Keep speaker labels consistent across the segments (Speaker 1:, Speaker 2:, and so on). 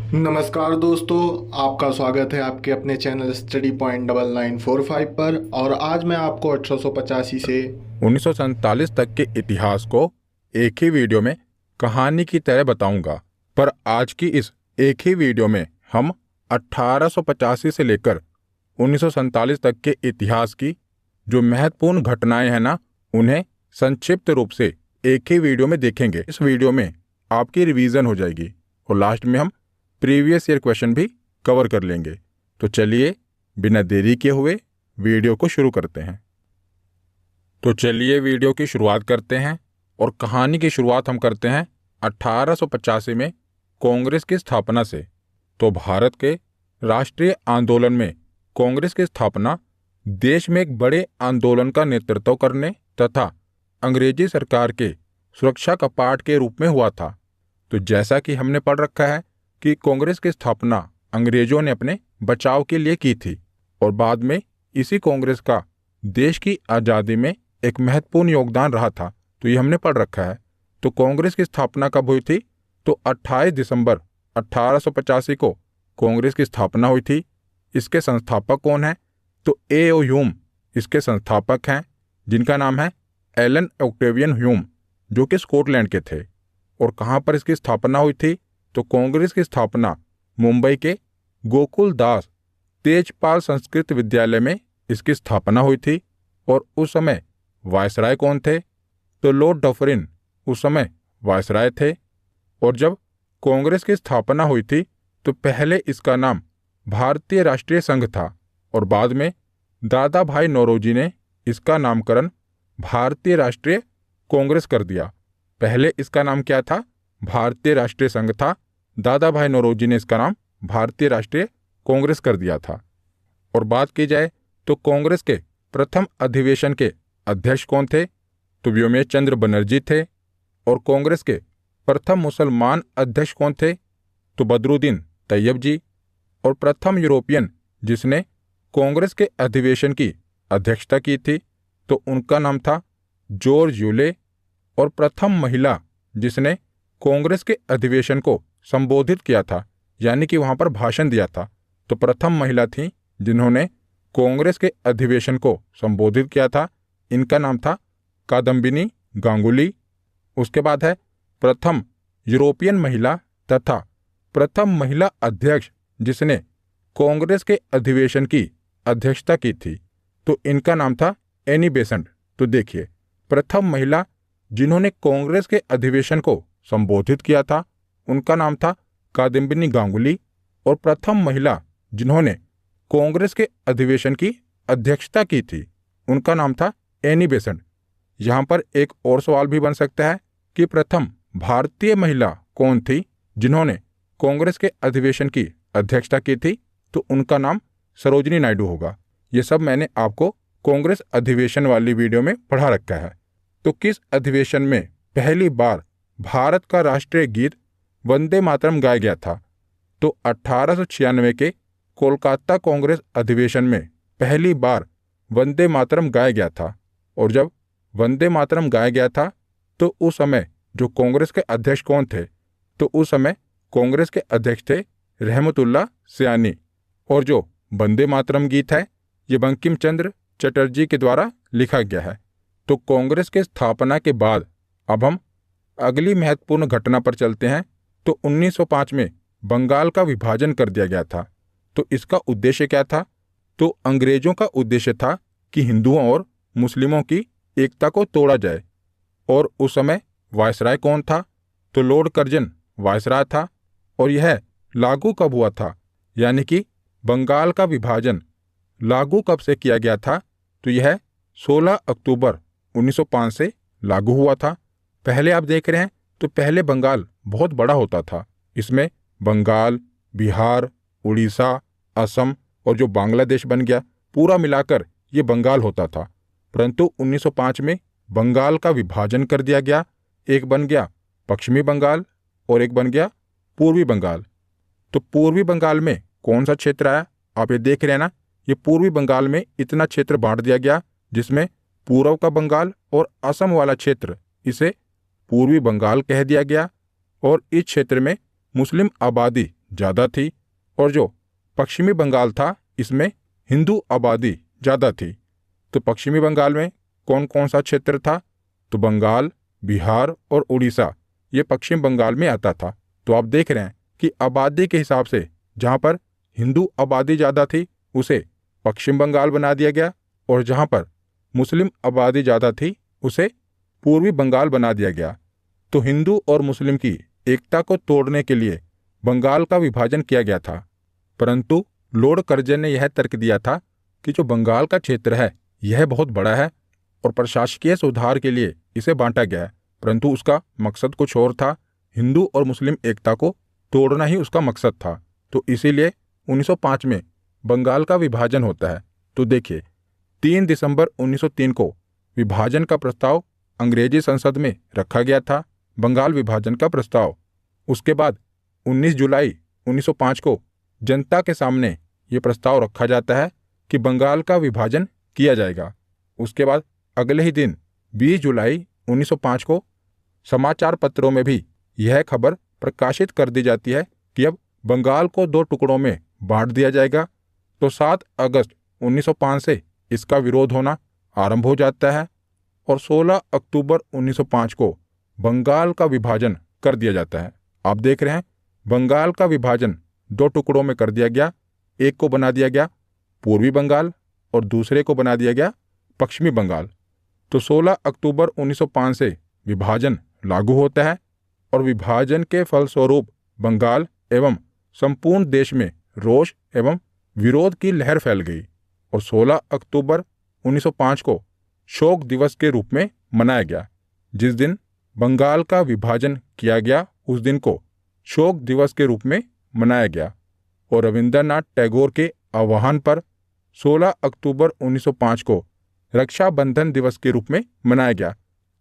Speaker 1: नमस्कार दोस्तों, आपका स्वागत है आपके अपने चैनल स्टडी पॉइंट 9945 पर। और आज मैं आपको 1885 से
Speaker 2: 1947 तक के इतिहास को एक ही वीडियो में कहानी की तरह बताऊंगा। पर आज की इस एक ही वीडियो में हम 1885 से लेकर 1947 तक के इतिहास की जो महत्वपूर्ण घटनाएं हैं ना, उन्हें संक्षिप्त रूप से एक ही वीडियो में देखेंगे। इस वीडियो में आपकी रिवीजन हो जाएगी और लास्ट में हम प्रीवियस ईयर क्वेश्चन भी कवर कर लेंगे। तो चलिए बिना देरी किए हुए वीडियो को शुरू करते हैं। तो चलिए वीडियो की शुरुआत करते हैं और कहानी की शुरुआत हम करते हैं 1885 में कांग्रेस की स्थापना से। तो भारत के राष्ट्रीय आंदोलन में कांग्रेस की स्थापना देश में एक बड़े आंदोलन का नेतृत्व करने तथा अंग्रेजी सरकार के सुरक्षा कपाट के रूप में हुआ था। तो जैसा कि हमने पढ़ रखा है कि कांग्रेस की स्थापना अंग्रेजों ने अपने बचाव के लिए की थी और बाद में इसी कांग्रेस का देश की आज़ादी में एक महत्वपूर्ण योगदान रहा था। तो ये हमने पढ़ रखा है। तो कांग्रेस की स्थापना कब हुई थी? तो 28 दिसंबर 1885 को कांग्रेस की स्थापना हुई थी। इसके संस्थापक कौन हैं? तो ए.ओ. ह्यूम इसके संस्थापक हैं, जिनका नाम है एलन ऑक्टेवियन ह्यूम, जो कि स्कॉटलैंड के थे। और कहाँ पर इसकी स्थापना हुई थी? तो कांग्रेस की स्थापना मुंबई के गोकुल दास तेजपाल संस्कृत विद्यालय में इसकी स्थापना हुई थी। और उस समय वायसराय कौन थे? तो लॉर्ड डफरिन उस समय वायसराय थे। और जब कांग्रेस की स्थापना हुई थी तो पहले इसका नाम भारतीय राष्ट्रीय संघ था और बाद में दादा भाई नौरोजी ने इसका नामकरण भारतीय राष्ट्रीय कांग्रेस कर दिया। पहले इसका नाम क्या था? भारतीय राष्ट्रीय संघ था। दादा भाई नौरोजी ने इसका नाम भारतीय राष्ट्रीय कांग्रेस कर दिया था। और बात की जाए तो कांग्रेस के प्रथम अधिवेशन के अध्यक्ष कौन थे? तो व्योमेश चंद्र बनर्जी थे। और कांग्रेस के प्रथम मुसलमान अध्यक्ष कौन थे? तो बदरुद्दीन तैयब जी। और प्रथम यूरोपियन जिसने कांग्रेस के अधिवेशन की अध्यक्षता की थी तो उनका नाम था जॉर्ज यूले। और प्रथम महिला जिसने कांग्रेस के अधिवेशन को संबोधित किया था, यानी कि वहां पर भाषण दिया था, तो प्रथम महिला थी जिन्होंने कांग्रेस के अधिवेशन को संबोधित किया था। इनका नाम था कादम्बिनी गांगुली। उसके बाद है प्रथम यूरोपियन महिला तथा प्रथम महिला अध्यक्ष जिसने कांग्रेस के अधिवेशन की अध्यक्षता की थी, तो इनका नाम था एनी बेसेंट। तो देखिए, प्रथम महिला जिन्होंने कांग्रेस के अधिवेशन को संबोधित किया था उनका नाम था कादम्बिनी गांगुली। और प्रथम महिला जिन्होंने कांग्रेस के अधिवेशन की अध्यक्षता की थी उनका नाम था एनी बेसेंट। यहाँ पर एक और सवाल भी बन सकता है कि प्रथम भारतीय महिला कौन थी जिन्होंने कांग्रेस के अधिवेशन की अध्यक्षता की थी? तो उनका नाम सरोजिनी नायडू होगा। ये सब मैंने आपको कांग्रेस अधिवेशन वाली वीडियो में पढ़ा रखा है। तो किस अधिवेशन में पहली बार भारत का राष्ट्रीय गीत वंदे मातरम गाया गया था? तो 1896 के कोलकाता कांग्रेस अधिवेशन में पहली बार वंदे मातरम गाया गया था। और जब वंदे मातरम गाया गया था तो उस समय जो कांग्रेस के अध्यक्ष कौन थे? तो उस समय कांग्रेस के अध्यक्ष थे रहमतुल्लाह सयानी। और जो वंदे मातरम गीत है ये बंकिम चंद्र चटर्जी के द्वारा लिखा गया है। तो कांग्रेस के स्थापना के बाद अब हम अगली महत्वपूर्ण घटना पर चलते हैं। तो 1905 में बंगाल का विभाजन कर दिया गया था। तो इसका उद्देश्य क्या था? तो अंग्रेजों का उद्देश्य था कि हिंदुओं और मुस्लिमों की एकता को तोड़ा जाए। और उस समय वायसराय कौन था? तो लॉर्ड कर्जन वायसराय था। और यह लागू कब हुआ था? यानी कि बंगाल का विभाजन लागू कब से किया गया था? तो यह 16 अक्टूबर 1905 से लागू हुआ था। पहले आप देख रहे हैं तो पहले बंगाल बहुत बड़ा होता था। इसमें बंगाल, बिहार, उड़ीसा, असम और जो बांग्लादेश बन गया, पूरा मिलाकर ये बंगाल होता था। परंतु 1905 में बंगाल का विभाजन कर दिया गया। एक बन गया पश्चिमी बंगाल और एक बन गया पूर्वी बंगाल। तो पूर्वी बंगाल में कौन सा क्षेत्र आया? आप ये देख रहे हैं ना, ये पूर्वी बंगाल में इतना क्षेत्र बांट दिया गया जिसमें पूर्व का बंगाल और असम वाला क्षेत्र, इसे पूर्वी बंगाल कह दिया गया। और इस क्षेत्र में मुस्लिम आबादी ज़्यादा थी और जो पश्चिमी बंगाल था इसमें हिंदू आबादी ज़्यादा थी। तो पश्चिमी बंगाल में कौन कौन सा क्षेत्र था? तो बंगाल, बिहार और उड़ीसा ये पश्चिम बंगाल में आता था। तो आप देख रहे हैं कि आबादी के हिसाब से जहाँ पर हिंदू आबादी ज़्यादा थी उसे पश्चिम बंगाल बना दिया गया और जहाँ पर मुस्लिम आबादी ज़्यादा थी उसे पूर्वी बंगाल बना दिया गया। तो हिंदू और मुस्लिम की एकता को तोड़ने के लिए बंगाल का विभाजन किया गया था, परंतु लॉर्ड कर्जन ने यह तर्क दिया था कि जो बंगाल का क्षेत्र है यह बहुत बड़ा है और प्रशासकीय सुधार के लिए इसे बांटा गया है, परंतु उसका मकसद कुछ और था। हिंदू और मुस्लिम एकता को तोड़ना ही उसका मकसद था। तो इसीलिए 1905 में बंगाल का विभाजन होता है। तो देखिए 3 दिसंबर 1903 को विभाजन का प्रस्ताव अंग्रेजी संसद में रखा गया था, बंगाल विभाजन का प्रस्ताव। उसके बाद 19 जुलाई 1905 को जनता के सामने ये प्रस्ताव रखा जाता है कि बंगाल का विभाजन किया जाएगा। उसके बाद अगले ही दिन 20 जुलाई 1905 को समाचार पत्रों में भी यह खबर प्रकाशित कर दी जाती है कि अब बंगाल को 2 टुकड़ों में बांट दिया जाएगा। तो 7 अगस्त 1905 से इसका विरोध होना आरंभ हो जाता है और 16 अक्टूबर 1905 को बंगाल का विभाजन कर दिया जाता है। आप देख रहे हैं बंगाल का विभाजन 2 टुकड़ों में कर दिया गया। एक को बना दिया गया पूर्वी बंगाल और दूसरे को बना दिया गया पश्चिमी बंगाल। तो 16 अक्टूबर 1905 से विभाजन लागू होता है और विभाजन के फलस्वरूप बंगाल एवं संपूर्ण देश में रोष एवं विरोध की लहर फैल गई और 16 अक्टूबर 1905 को शोक दिवस के रूप में मनाया गया। जिस दिन बंगाल का विभाजन किया गया उस दिन को शोक दिवस के रूप में मनाया गया और रविंद्रनाथ टैगोर के आह्वान पर 16 अक्टूबर 1905 को रक्षाबंधन दिवस के रूप में मनाया गया।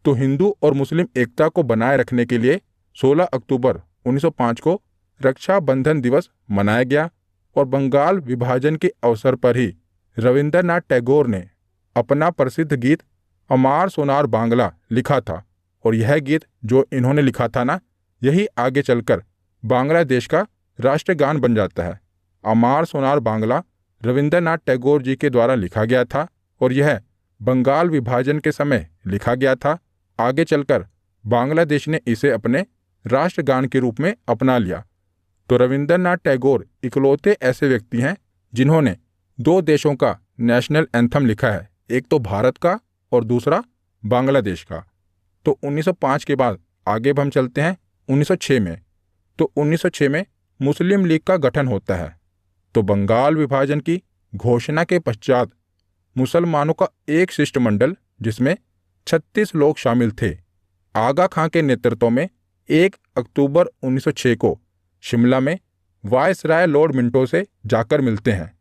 Speaker 2: तो हिंदू और मुस्लिम एकता को बनाए रखने के लिए 16 अक्टूबर 1905 को रक्षाबंधन दिवस मनाया गया और बंगाल विभाजन के अवसर पर ही रविंद्रनाथ टैगोर ने अपना प्रसिद्ध गीत अमार सोनार बांग्ला लिखा था और यह गीत जो इन्होंने लिखा था ना, यही आगे चलकर बांग्लादेश का राष्ट्रगान बन जाता है। अमार सोनार बांग्ला रविंद्रनाथ टैगोर जी के द्वारा लिखा गया था और यह बंगाल विभाजन के समय लिखा गया था। आगे चलकर बांग्लादेश ने इसे अपने राष्ट्रगान के रूप में अपना लिया। तो रविंद्रनाथ टैगोर इकलौते ऐसे व्यक्ति हैं जिन्होंने 2 देशों का नेशनल एंथम लिखा है, एक तो भारत का और दूसरा बांग्लादेश का। तो 1905 के बाद आगे हम चलते हैं 1906 में। तो 1906 में मुस्लिम लीग का गठन होता है। तो बंगाल विभाजन की घोषणा के पश्चात मुसलमानों का एक शिष्टमंडल जिसमें 36 लोग शामिल थे, आगा खां के नेतृत्व में 1 अक्टूबर 1906 को शिमला में वायसराय लॉर्ड मिंटो से जाकर मिलते हैं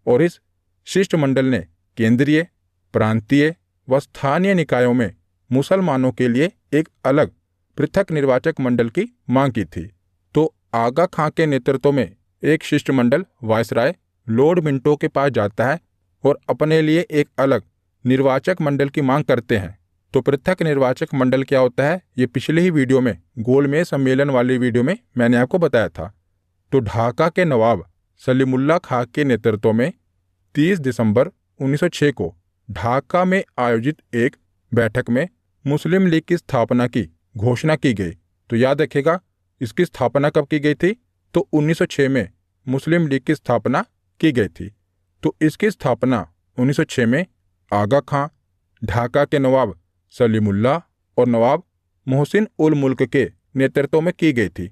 Speaker 2: और इस शिष्टमंडल ने केंद्रीय, प्रांतीय व स्थानीय निकायों में मुसलमानों के लिए एक अलग पृथक निर्वाचक मंडल की मांग की थी। तो आगा खां के नेतृत्व में एक शिष्टमंडल वायसराय लॉर्ड मिंटो के पास जाता है और अपने लिए एक अलग निर्वाचक मंडल की मांग करते हैं। तो पृथक निर्वाचक मंडल क्या होता है ये पिछले ही वीडियो में गोलमेज सम्मेलन वाली वीडियो में मैंने आपको बताया था। तो ढाका के नवाब सलीमुल्लाह खां के नेतृत्व में 30 दिसंबर 1906 को ढाका में आयोजित एक बैठक में मुस्लिम लीग की स्थापना की घोषणा की गई। तो याद रखिएगा इसकी स्थापना कब की गई थी? तो 1906 में मुस्लिम लीग की स्थापना की गई थी। तो इसकी स्थापना 1906 में आगा खां, ढाका के नवाब सलीमुल्लाह और नवाब मोहसिन उल मुल्क के नेतृत्व में की गई थी।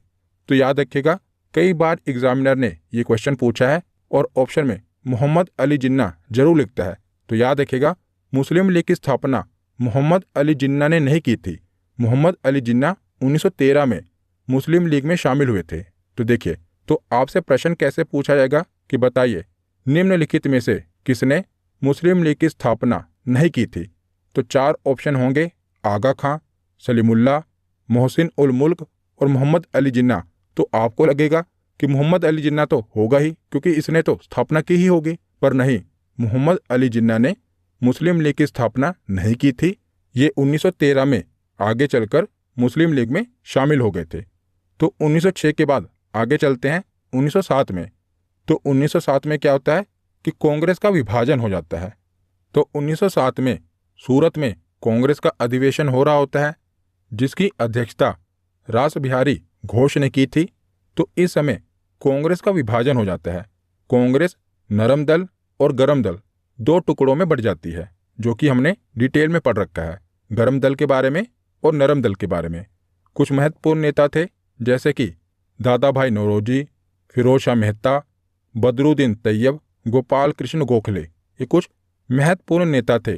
Speaker 2: तो याद रखिएगा कई बार एग्जामिनर ने ये क्वेश्चन पूछा है और ऑप्शन में मोहम्मद अली जिन्ना जरूर लिखता है। तो याद रखिएगा मुस्लिम लीग की स्थापना मोहम्मद अली जिन्ना ने नहीं की थी। मोहम्मद अली जिन्ना 1913 में मुस्लिम लीग में शामिल हुए थे। तो देखिए, तो आपसे प्रश्न कैसे पूछा जाएगा कि बताइए निम्नलिखित में से किसने मुस्लिम लीग की स्थापना नहीं की थी? तो 4 ऑप्शन होंगे, आगा खां, सलीमुल्लाह, मोहसिन उल मुल्क और मोहम्मद अली जिन्ना। तो आपको लगेगा कि मोहम्मद अली जिन्ना तो होगा ही क्योंकि इसने तो स्थापना की ही होगी, पर नहीं, मोहम्मद अली जिन्ना ने मुस्लिम लीग की स्थापना नहीं की थी। ये 1913 में आगे चलकर मुस्लिम लीग में शामिल हो गए थे। तो 1906 के बाद आगे चलते हैं 1907 में। तो 1907 में क्या होता है कि कांग्रेस का विभाजन हो जाता है। तो 1907 में सूरत में कांग्रेस का अधिवेशन हो रहा होता है, जिसकी अध्यक्षता रास बिहारी घोष ने की थी। तो इस समय कांग्रेस का विभाजन हो जाता है। कांग्रेस नरम दल और गरम दल दो टुकड़ों में बढ़ जाती है, जो कि हमने डिटेल में पढ़ रखा है, गरम दल के बारे में और नरम दल के बारे में। कुछ महत्वपूर्ण नेता थे, जैसे कि दादा भाई नौरोजी, फिरोज शाह मेहता, बदरुद्दीन तैयब, गोपाल कृष्ण गोखले। ये कुछ महत्वपूर्ण नेता थे।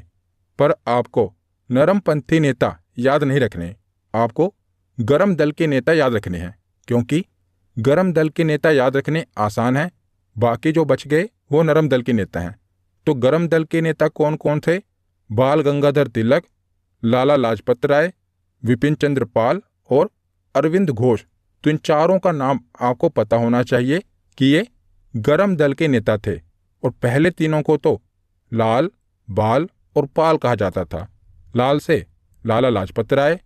Speaker 2: पर आपको नरमपंथी नेता याद नहीं रखने, आपको गरम दल के नेता याद रखने हैं, क्योंकि गरम दल के नेता याद रखने आसान है, बाकी जो बच गए वो नरम दल के नेता हैं। तो गरम दल के नेता कौन कौन थे? बाल गंगाधर तिलक, लाला लाजपत राय, विपिन चंद्र पाल और अरविंद घोष। तो इन चारों का नाम आपको पता होना चाहिए कि ये गरम दल के नेता थे। और पहले तीनों को तो लाल, बाल और पाल कहा जाता था। लाल से लाला लाजपत राय,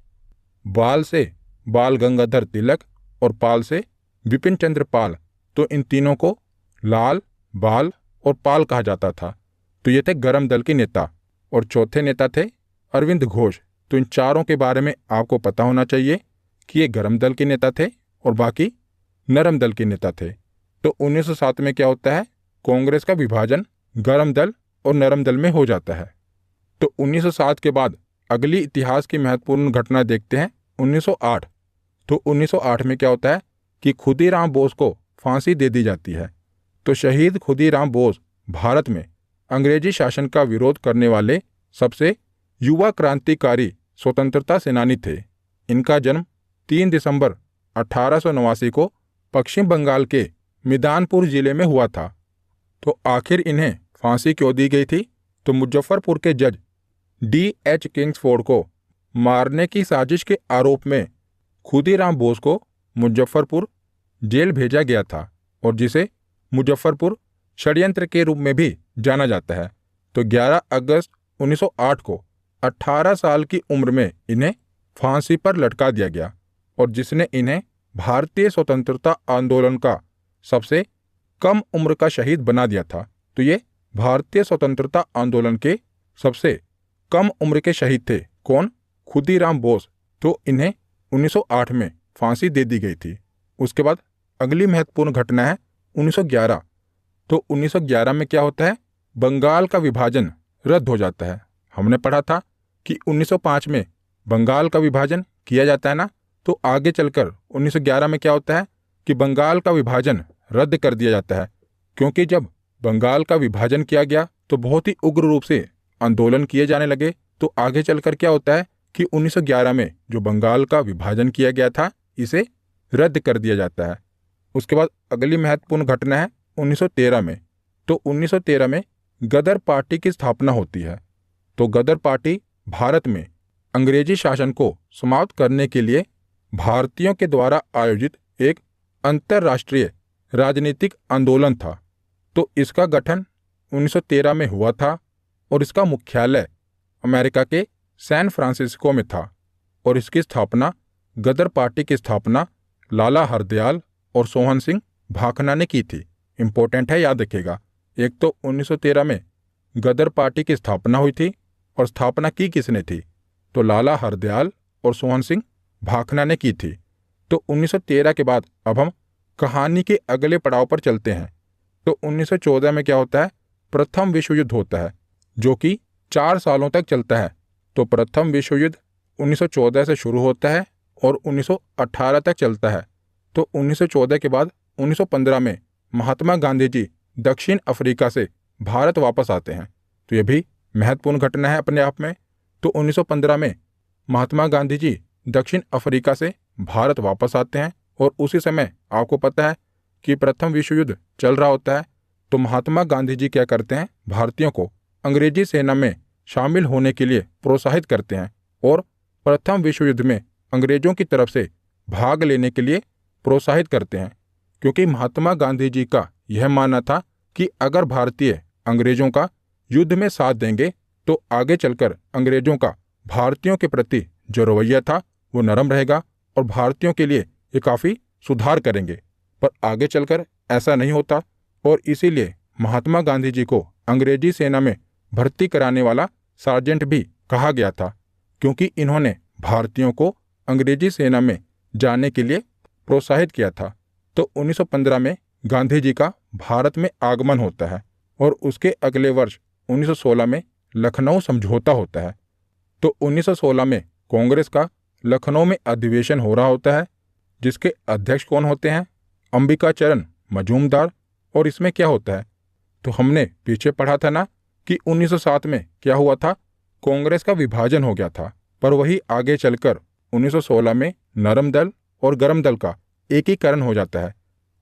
Speaker 2: बाल से बाल गंगाधर तिलक और पाल से विपिन चंद्र पाल। तो इन तीनों को लाल, बाल और पाल कहा जाता था। तो ये थे गरम दल के नेता। और चौथे नेता थे अरविंद घोष। तो इन चारों के बारे में आपको पता होना चाहिए कि ये गरम दल के नेता थे और बाकी नरम दल के नेता थे। तो 1907 में क्या होता है? कांग्रेस का विभाजन गरम दल और नरम दल में हो जाता है। तो 1907 के बाद अगली इतिहास की महत्वपूर्ण घटना देखते हैं, 1908। तो 1908 में क्या होता है कि खुदीराम बोस को फांसी दे दी जाती है। तो शहीद खुदीराम बोस भारत में अंग्रेजी शासन का विरोध करने वाले सबसे युवा क्रांतिकारी स्वतंत्रता सेनानी थे। इनका जन्म 3 दिसंबर 1889 को पश्चिम बंगाल के मिदानपुर जिले में हुआ था। तो आखिर इन्हें फांसी क्यों दी गई थी? तो मुजफ्फरपुर के जज D.H. किंग्सफोर्ड को मारने की साजिश के आरोप में खुदीराम बोस को मुजफ्फरपुर जेल भेजा गया था, और जिसे मुजफ्फरपुर षड्यंत्र के रूप में भी जाना जाता है। तो 11 अगस्त 1908 को 18 साल की उम्र में इन्हें फांसी पर लटका दिया गया, और जिसने इन्हें भारतीय स्वतंत्रता आंदोलन का सबसे कम उम्र का शहीद बना दिया था। तो ये भारतीय स्वतंत्रता आंदोलन के सबसे कम उम्र के शहीद थे। कौन? खुदीराम बोस। तो इन्हें 1908 में फांसी दे दी गई थी। उसके बाद अगली महत्वपूर्ण घटना है 1911। तो 1911 में क्या होता है? बंगाल का विभाजन रद्द हो जाता है। हमने पढ़ा था कि 1905 में बंगाल का विभाजन किया जाता है ना। तो आगे चलकर 1911 में क्या होता है कि बंगाल का विभाजन रद्द कर दिया जाता है, क्योंकि जब बंगाल का विभाजन किया गया तो बहुत ही उग्र रूप से आंदोलन किए जाने लगे। तो आगे चलकर क्या होता है कि 1911 में जो बंगाल का विभाजन किया गया था, इसे रद्द कर दिया जाता है। उसके बाद अगली महत्वपूर्ण घटना है 1913 में। तो 1913 में गदर पार्टी की स्थापना होती है। तो गदर पार्टी भारत में अंग्रेजी शासन को समाप्त करने के लिए भारतीयों के द्वारा आयोजित एक अंतर्राष्ट्रीय राजनीतिक आंदोलन था। तो इसका गठन 1913 में हुआ था, और इसका मुख्यालय अमेरिका के सैन फ्रांसिस्को में था। और इसकी स्थापना, गदर पार्टी की स्थापना लाला हरदयाल और सोहन सिंह भाखना ने की थी। इंपॉर्टेंट है, याद रखिएगा। एक तो 1913 में गदर पार्टी की स्थापना हुई थी, और स्थापना की किसने थी? तो लाला हरदयाल और सोहन सिंह भाखना ने की थी। तो 1913 के बाद अब हम कहानी के अगले पड़ाव पर चलते हैं। तो 1914 में क्या होता है? प्रथम विश्व युद्ध होता है, जो कि 4 सालों तक चलता है। तो प्रथम विश्व युद्ध 1914 से शुरू होता है और 1918 तक चलता है। तो 1914 के बाद 1915 में महात्मा गांधी जी दक्षिण अफ्रीका से भारत वापस आते हैं। तो यह भी महत्वपूर्ण घटना है अपने आप में। तो 1915 में महात्मा गांधी जी दक्षिण अफ्रीका से भारत वापस आते हैं, और उसी समय आपको पता है कि प्रथम विश्व युद्ध चल रहा होता है। तो महात्मा गांधी जी क्या करते हैं? भारतीयों को अंग्रेजी सेना में शामिल होने के लिए प्रोत्साहित करते हैं, और प्रथम विश्व युद्ध में अंग्रेजों की तरफ से भाग लेने के लिए प्रोत्साहित करते हैं, क्योंकि महात्मा गांधी जी का यह मानना था कि अगर भारतीय अंग्रेजों का युद्ध में साथ देंगे तो आगे चलकर अंग्रेजों का भारतीयों के प्रति जो रवैया था वो नरम रहेगा, और भारतीयों के लिए ये काफ़ी सुधार करेंगे। पर आगे चलकर ऐसा नहीं होता और इसीलिए महात्मा गांधी जी को अंग्रेजी सेना में भर्ती कराने वाला सार्जेंट भी कहा गया था, क्योंकि इन्होंने भारतीयों को अंग्रेजी सेना में जाने के लिए प्रोत्साहित किया था। तो 1915 में गांधी जी का भारत में आगमन होता है और उसके अगले वर्ष 1916 में लखनऊ समझौता होता है। तो 1916 में कांग्रेस का लखनऊ में अधिवेशन हो रहा होता है, जिसके अध्यक्ष कौन होते हैं? अंबिका चरण मजूमदार। और इसमें क्या होता है, तो हमने पीछे पढ़ा था ना कि 1907 में क्या हुआ था, कांग्रेस का विभाजन हो गया था। पर वही आगे चलकर 1916 में नरम दल और गरम दल का एकीकरण हो जाता है।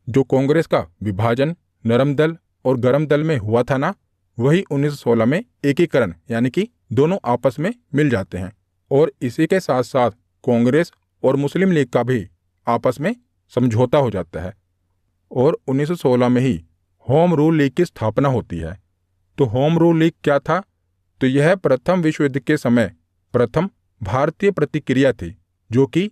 Speaker 2: जो कांग्रेस का विभाजन नरम दल और गरम दल में हुआ था ना, वही 1916 में एकीकरण यानी कि दोनों आपस में मिल जाते हैं। और इसी के साथ साथ कांग्रेस और मुस्लिम लीग का भी आपस में समझौता हो जाता है और 1916 में ही होम रूल लीग की स्थापना होती है। तो होम रूल लीग क्या था? तो यह प्रथम विश्व युद्ध के समय प्रथम भारतीय प्रतिक्रिया थी, जो कि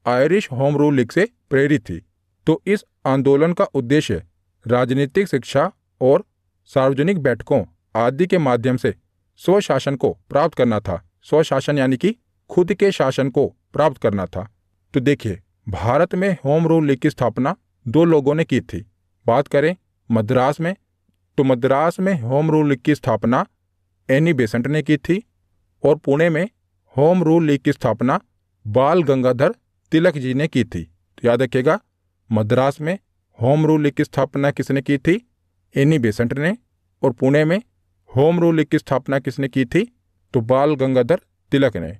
Speaker 2: आयरिश होम रूल लीग से प्रेरित थी। तो इस आंदोलन का उद्देश्य राजनीतिक शिक्षा और सार्वजनिक बैठकों आदि के माध्यम से स्वशासन को प्राप्त करना था। स्वशासन यानी कि खुद के शासन को प्राप्त करना था। तो देखिए, भारत में होम रूल लीग की स्थापना दो लोगों ने की थी। बात करें मद्रास में, तो मद्रास में होम रूल लीग की स्थापना एनी बेसेंट ने की थी और पुणे में होम रूल लीग की स्थापना बाल गंगाधर तिलक जी ने की थी। तो याद रखिएगा, मद्रास में होम रूल लीग की स्थापना किसने की थी? एनी बेसेंट ने। और पुणे में होम रूल लीग की स्थापना किसने की थी? तो बाल गंगाधर तिलक ने।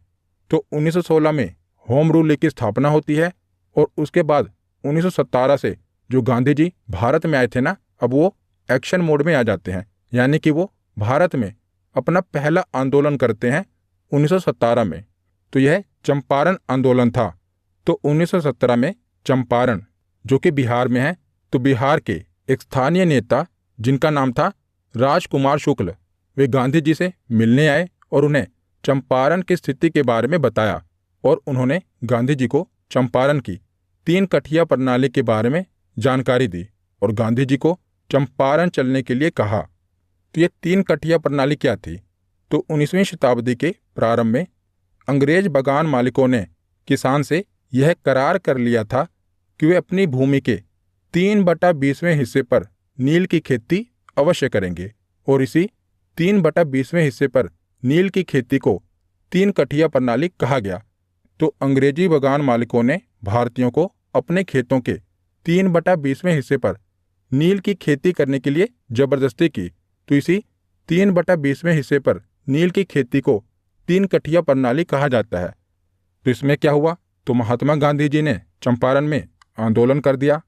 Speaker 2: तो 1916 में होम रूल लीग की स्थापना होती है और उसके बाद 1917 से जो गांधी जी भारत में आए थे ना, अब वो एक्शन मोड में आ जाते हैं, यानी कि वो भारत में अपना पहला आंदोलन करते हैं 1917 में। तो यह चंपारण आंदोलन था। तो 1917 में चंपारण, जो कि बिहार में है, तो बिहार के एक स्थानीय नेता जिनका नाम था राजकुमार शुक्ल, वे गांधी जी से मिलने आए और उन्हें चंपारण की स्थिति के बारे में बताया और उन्होंने गांधी जी को चंपारण की 3 कठिया प्रणाली के बारे में जानकारी दी और गांधी जी को चंपारण चलने के लिए कहा। तो ये 3 कठिया प्रणाली क्या थी? तो 19वीं शताब्दी के प्रारंभ में अंग्रेज बगान मालिकों ने किसान से यह करार कर लिया था कि वे अपनी भूमि के 3/20वें हिस्से पर नील की खेती अवश्य करेंगे और इसी 3/20वें हिस्से पर नील की खेती को 3 कठिया प्रणाली कहा गया। तो अंग्रेजी बगान मालिकों ने भारतीयों को अपने खेतों के 3/20वें हिस्से पर नील की खेती करने के लिए जबरदस्ती की। तो इसी 3/20वें हिस्से पर नील की खेती को 3 कठिया प्रणाली कहा जाता है। तो इसमें क्या हुआ? तो महात्मा गांधी जी ने चंपारण में आंदोलन कर दिया।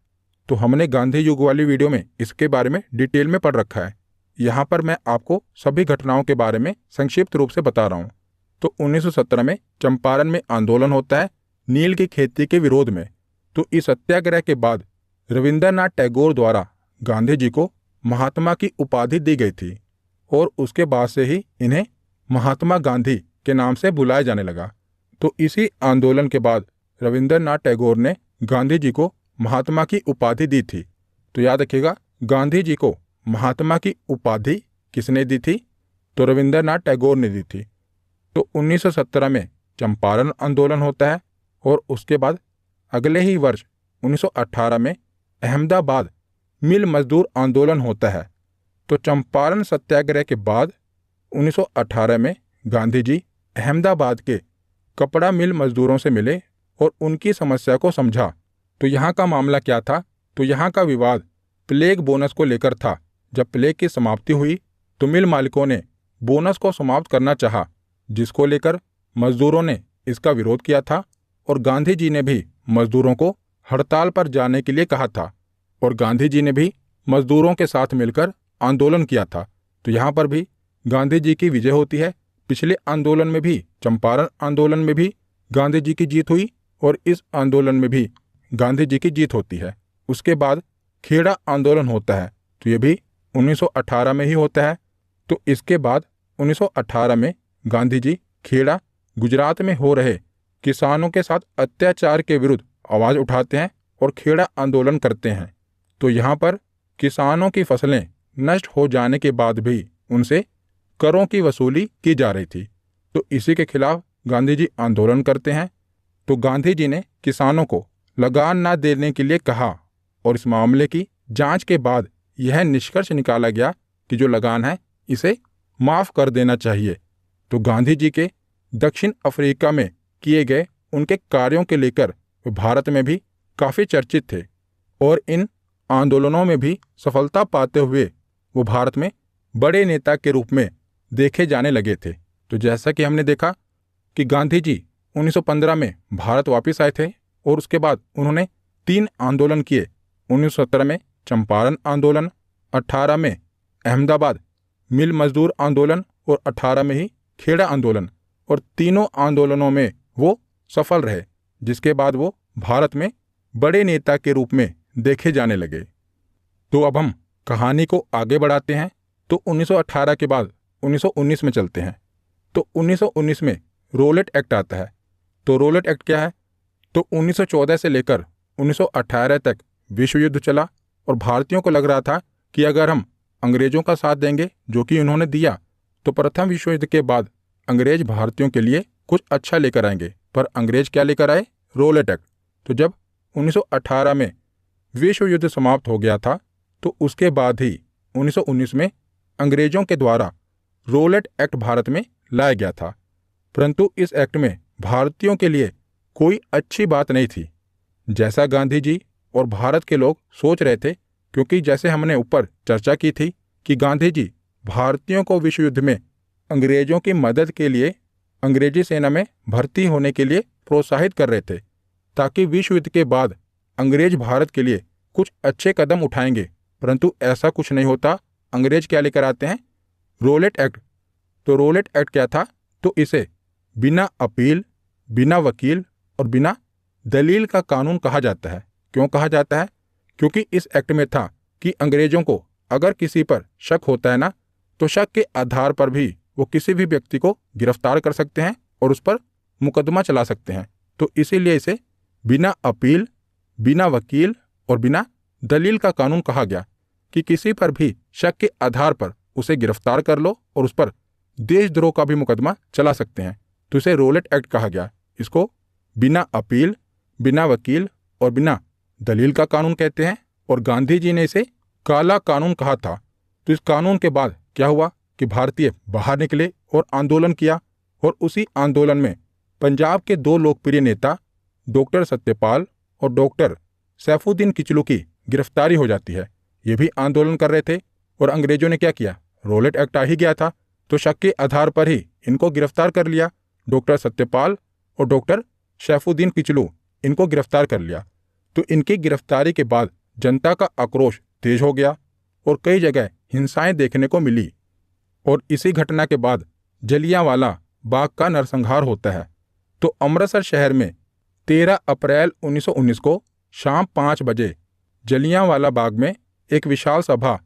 Speaker 2: तो हमने गांधी युग वाली वीडियो में इसके बारे में डिटेल में पढ़ रखा है। यहाँ पर मैं आपको सभी घटनाओं के बारे में संक्षिप्त रूप से बता रहा हूँ। तो 1917 में चंपारण में आंदोलन होता है नील की खेती के विरोध में। तो इस सत्याग्रह के बाद रविंद्रनाथ टैगोर द्वारा गांधी जी को महात्मा की उपाधि दी गई थी और उसके बाद से ही इन्हें महात्मा गांधी के नाम से बुलाया जाने लगा। तो इसी आंदोलन के बाद रविंद्रनाथ टैगोर ने गांधी जी को महात्मा की उपाधि दी थी। तो याद रखिएगा, गांधी जी को महात्मा की उपाधि किसने दी थी? तो रविंद्रनाथ टैगोर ने दी थी। तो 1917 में चंपारण आंदोलन होता है और उसके बाद अगले ही वर्ष 1918 में अहमदाबाद मिल मजदूर आंदोलन होता है। तो चंपारण सत्याग्रह के बाद 1918 में गांधी जी अहमदाबाद के कपड़ा मिल मजदूरों से मिले और उनकी समस्या को समझा। तो यहाँ का मामला क्या था? तो यहाँ का विवाद प्लेग बोनस को लेकर था। जब प्लेग की समाप्ति हुई तो मिल मालिकों ने बोनस को समाप्त करना चाहा, जिसको लेकर मजदूरों ने इसका विरोध किया था और गांधी जी ने भी मजदूरों को हड़ताल पर जाने के लिए कहा था और गांधी जी ने भी मजदूरों के साथ मिलकर आंदोलन किया था। तो यहाँ पर भी गांधी जी की विजय होती है। पिछले आंदोलन में भी, चंपारण आंदोलन में भी गांधी जी की जीत हुई और इस आंदोलन में भी गांधी जी की जीत होती है। उसके बाद खेड़ा आंदोलन होता है, तो ये भी 1918 में ही होता है। तो इसके बाद 1918 में गांधी जी खेड़ा, गुजरात में हो रहे किसानों के साथ अत्याचार के विरुद्ध आवाज़ उठाते हैं और खेड़ा आंदोलन करते हैं। तो यहाँ पर किसानों की फसलें नष्ट हो जाने के बाद भी उनसे करों की वसूली की जा रही थी। तो इसी के खिलाफ गांधी जी आंदोलन करते हैं। तो गांधी जी ने किसानों को लगान ना देने के लिए कहा और इस मामले की जांच के बाद यह निष्कर्ष निकाला गया कि जो लगान है इसे माफ कर देना चाहिए। तो गांधी जी के दक्षिण अफ्रीका में किए गए उनके कार्यों के लेकर वे भारत में भी काफ़ी चर्चित थे और इन आंदोलनों में भी सफलता पाते हुए वो भारत में बड़े नेता के रूप में देखे जाने लगे थे। तो जैसा कि हमने देखा कि गांधी जी 1915 में भारत वापस आए थे और उसके बाद उन्होंने 3 आंदोलन किए। 1917 में चंपारण आंदोलन, 18 में अहमदाबाद मिल मजदूर आंदोलन और 18 में ही खेड़ा आंदोलन, और तीनों आंदोलनों में वो सफल रहे, जिसके बाद वो भारत में बड़े नेता के रूप में देखे जाने लगे। तो अब हम कहानी को आगे बढ़ाते हैं। तो 1918 के बाद 1919 में चलते हैं। तो 1919 में रोलेट एक्ट आता है। तो रोलेट एक्ट क्या है? तो 1914 से लेकर 1918 तक विश्व युद्ध चला और भारतीयों को लग रहा था कि अगर हम अंग्रेजों का साथ देंगे, जो कि उन्होंने दिया, तो प्रथम विश्व युद्ध के बाद अंग्रेज भारतीयों के लिए कुछ अच्छा लेकर आएंगे। पर अंग्रेज क्या लेकर आए? Rowlatt Act. तो जब 1918 में विश्व युद्ध समाप्त हो गया था, तो उसके बाद ही 1919 में अंग्रेजों के द्वारा रोलेट एक्ट भारत में लाया गया था। परंतु इस एक्ट में भारतीयों के लिए कोई अच्छी बात नहीं थी, जैसा गांधी जी और भारत के लोग सोच रहे थे। क्योंकि जैसे हमने ऊपर चर्चा की थी कि गांधी जी भारतीयों को विश्व युद्ध में अंग्रेजों की मदद के लिए अंग्रेजी सेना में भर्ती होने के लिए प्रोत्साहित कर रहे थे, ताकि विश्व युद्ध के बाद अंग्रेज भारत के लिए कुछ अच्छे कदम उठाएंगे। परंतु ऐसा कुछ नहीं होता। अंग्रेज क्या लेकर आते हैं? Rowlatt Act. तो रोलेट एक्ट क्या था? तो इसे बिना अपील, बिना वकील और बिना दलील का कानून कहा जाता है। क्यों कहा जाता है? क्योंकि इस एक्ट में था कि अंग्रेजों को अगर किसी पर शक होता है ना, तो शक के आधार पर भी वो किसी भी व्यक्ति को गिरफ्तार कर सकते हैं और उस पर मुकदमा चला सकते हैं। तो इसीलिए इसे बिना अपील, बिना वकील और बिना दलील का कानून कहा गया कि किसी पर भी शक के आधार पर उसे गिरफ्तार कर लो और उस पर देशद्रोह का भी मुकदमा चला सकते हैं। तो इसे रोलेट एक्ट कहा गया। इसको बिना अपील, बिना वकील और बिना दलील का कानून कहते हैं। और गांधी जी ने इसे काला कानून कहा था। तो इस कानून के बाद क्या हुआ कि भारतीय बाहर निकले और आंदोलन किया, और उसी आंदोलन में पंजाब के 2 लोकप्रिय नेता डॉक्टर सत्यपाल और डॉक्टर सैफुद्दीन किचलू की गिरफ्तारी हो जाती है। ये भी आंदोलन कर रहे थे और अंग्रेजों ने क्या किया? रोलेट एक्ट आ ही गया था, तो शक के आधार पर ही इनको गिरफ्तार कर लिया। डॉक्टर सत्यपाल और डॉक्टर सैफुद्दीन किचलू, इनको गिरफ्तार कर लिया। तो इनकी गिरफ्तारी के बाद जनता का आक्रोश तेज हो गया और कई जगह हिंसाएं देखने को मिली। और इसी घटना के बाद जलियांवाला बाग का नरसंहार होता है। तो अमृतसर शहर में 13 अप्रैल 1919 को शाम 5 बजे जलियांवाला बाग में एक विशाल सभा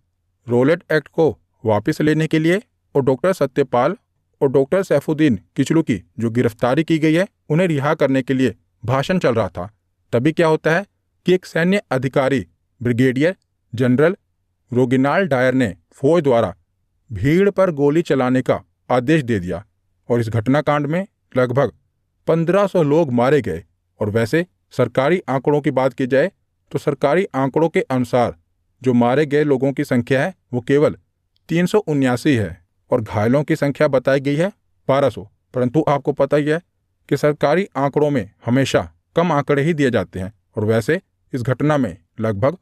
Speaker 2: रोलेट एक्ट को वापस लेने के लिए और डॉक्टर सत्यपाल और डॉक्टर सैफुद्दीन किचलू की जो गिरफ्तारी की गई है उन्हें रिहा करने के लिए भाषण चल रहा था। तभी क्या होता है कि एक सैन्य अधिकारी ब्रिगेडियर जनरल रोगिनाल्ड डायर ने फौज द्वारा भीड़ पर गोली चलाने का आदेश दे दिया और इस घटनाकांड में लगभग 1500 लोग मारे गए। और वैसे सरकारी आंकड़ों की बात की जाए तो सरकारी आंकड़ों के अनुसार जो मारे गए लोगों की संख्या है वो केवल 379 है और घायलों की संख्या बताई गई है 1200। परंतु आपको पता ही है कि सरकारी आंकड़ों में हमेशा कम आंकड़े ही दिए जाते हैं। और वैसे इस घटना में लगभग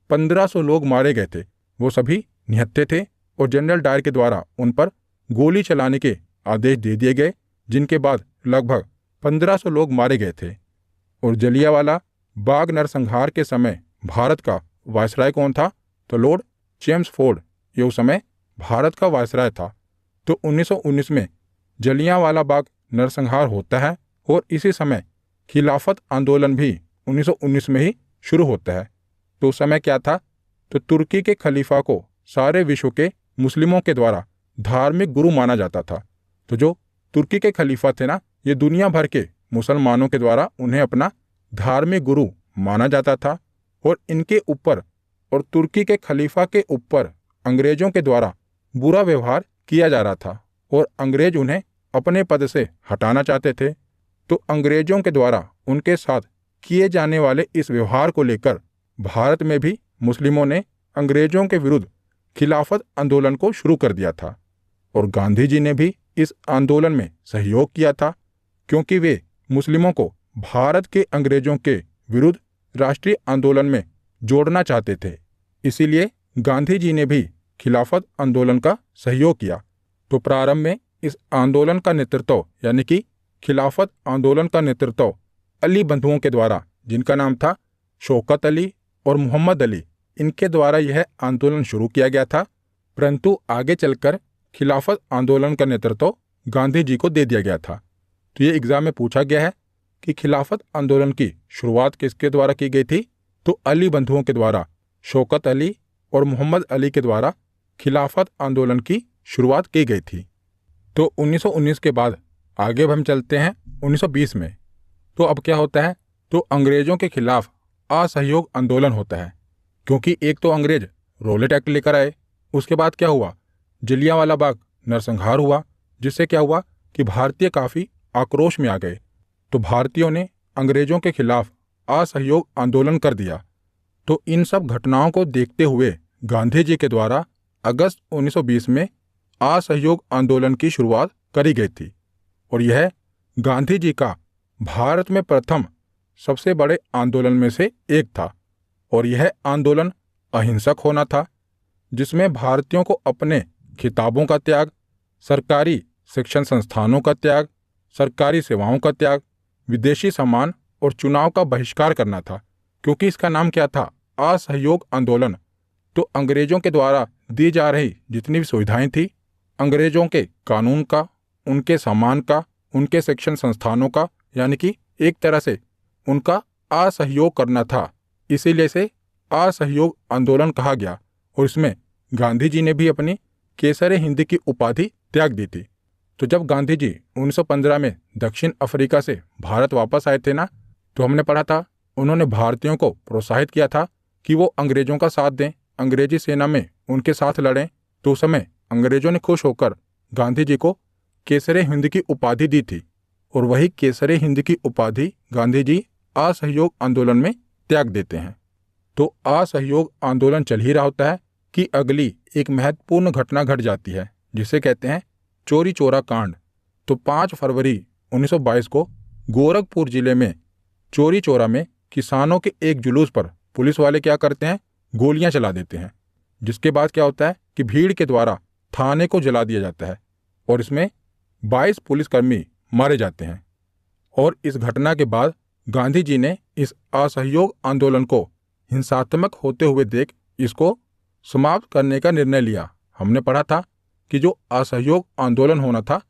Speaker 2: 1500 लोग मारे गए थे। वो सभी निहत्थे थे और जनरल डायर के द्वारा उन पर गोली चलाने के आदेश दे दिए गए, जिनके बाद लगभग 1500 लोग मारे गए थे। और जलियांवाला बाग नरसंहार के समय भारत का वायसराय कौन था? तो लॉर्ड चेम्सफोर्ड, ये उस समय भारत का वायसराय था। तो 1919 में जलियांवाला बाग नरसंहार होता है और इसी समय खिलाफत आंदोलन भी 1919 में ही शुरू होता है। तो उस समय क्या था? तो तुर्की के खलीफा को सारे विश्व के मुस्लिमों के द्वारा धार्मिक गुरु माना जाता था। तो जो तुर्की के खलीफा थे ना, ये दुनिया भर के मुसलमानों के द्वारा उन्हें अपना धार्मिक गुरु माना जाता था और इनके ऊपर और तुर्की के खलीफा के ऊपर अंग्रेजों के द्वारा बुरा व्यवहार किया जा रहा था और अंग्रेज उन्हें अपने पद से हटाना चाहते थे। तो अंग्रेजों के द्वारा उनके साथ किए जाने वाले इस व्यवहार को लेकर भारत में भी मुस्लिमों ने अंग्रेजों के विरुद्ध खिलाफत आंदोलन को शुरू कर दिया था और गांधी जी ने भी इस आंदोलन में सहयोग किया था, क्योंकि वे मुस्लिमों को भारत के अंग्रेजों के विरुद्ध राष्ट्रीय आंदोलन में जोड़ना चाहते थे। इसीलिए गांधी जी ने भी खिलाफत आंदोलन का सहयोग किया। तो प्रारंभ में इस आंदोलन का नेतृत्व यानी कि खिलाफत आंदोलन का नेतृत्व अली बंधुओं के द्वारा, जिनका नाम था शौकत अली और मोहम्मद अली, इनके द्वारा यह आंदोलन शुरू किया गया था। परंतु आगे चलकर खिलाफत आंदोलन का नेतृत्व गांधी जी को दे दिया गया था। तो ये एग्जाम में पूछा गया है कि खिलाफत आंदोलन की शुरुआत किसके द्वारा की गई थी? तो अली बंधुओं के द्वारा, शौकत अली और मोहम्मद अली के द्वारा खिलाफत आंदोलन की शुरुआत की गई थी। तो 1919 के बाद आगे अब हम चलते हैं 1920 में। तो अब क्या होता है? तो अंग्रेजों के खिलाफ असहयोग आंदोलन होता है, क्योंकि एक तो अंग्रेज रॉलेट एक्ट लेकर आए, उसके बाद क्या हुआ, जलियांवाला बाग नरसंहार हुआ, जिससे क्या हुआ कि भारतीय काफ़ी आक्रोश में आ गए। तो भारतीयों ने अंग्रेजों के खिलाफ असहयोग आंदोलन कर दिया। तो इन सब घटनाओं को देखते हुए गांधी जी के द्वारा अगस्त 1920 में असहयोग आंदोलन की शुरुआत करी गई थी और यह गांधी जी का भारत में प्रथम सबसे बड़े आंदोलन में से एक था और यह आंदोलन अहिंसक होना था, जिसमें भारतीयों को अपने खिताबों का त्याग, सरकारी शिक्षण संस्थानों का त्याग, सरकारी सेवाओं का त्याग, विदेशी सामान और चुनाव का बहिष्कार करना था, क्योंकि इसका नाम क्या था? असहयोग आंदोलन। तो अंग्रेजों के द्वारा दी जा रही जितनी भी सुविधाएं थी, अंग्रेजों के कानून का, उनके सामान का, उनके शिक्षण संस्थानों का, यानी कि एक तरह से उनका असहयोग करना था। इसीलिए से असहयोग आंदोलन कहा गया और इसमें गांधी जी ने भी अपनी केसरे हिंद की उपाधि त्याग दी थी। तो जब गांधी जी 1915 में दक्षिण अफ्रीका से भारत वापस आए थे ना, तो हमने पढ़ा था उन्होंने भारतीयों को प्रोत्साहित किया था कि वो अंग्रेजों का साथ दें, अंग्रेजी सेना में उनके साथ लड़ें। तो उस समय अंग्रेजों ने खुश होकर गांधी जी को केसरे हिंद की उपाधि दी थी और वही केसरे हिंद की उपाधि गांधी जी असहयोग आंदोलन में त्याग देते हैं। तो असहयोग आंदोलन चल ही रहा होता है कि अगली एक महत्वपूर्ण घटना घट जाती है, जिसे कहते हैं चौरी चौरा कांड। तो 5 फरवरी 1922 को गोरखपुर जिले में चौरी चौरा में किसानों के एक जुलूस पर पुलिस वाले क्या करते हैं? गोलियां चला देते हैं, जिसके बाद क्या होता है कि भीड़ के द्वारा थाने को जला दिया जाता है और इसमें 22 पुलिसकर्मी मारे जाते हैं। और इस घटना के बाद गांधी जी ने इस असहयोग आंदोलन को हिंसात्मक होते हुए देख इसको समाप्त करने का निर्णय लिया। हमने पढ़ा था कि जो असहयोग आंदोलन होना था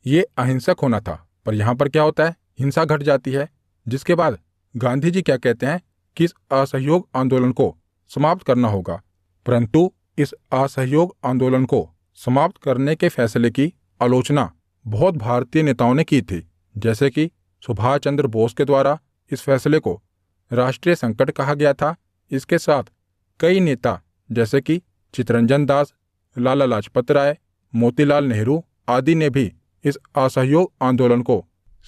Speaker 2: ये अहिंसक होना था, पर यहाँ पर क्या होता है? हिंसा घट जाती है, जिसके बाद गांधी जी क्या कहते हैं कि इस असहयोग आंदोलन को समाप्त करना होगा। परंतु इस असहयोग आंदोलन को समाप्त करने के फैसले की आलोचना बहुत भारतीय नेताओं ने की थी, जैसे कि सुभाष चंद्र बोस के द्वारा इस फैसले को राष्ट्रीय संकट कहा गया था। इसके साथ कई नेता जैसे कि चित्तरंजन दास, लाला लाजपत राय, मोतीलाल नेहरू आदि ने भी इस असहयोग आंदोलन को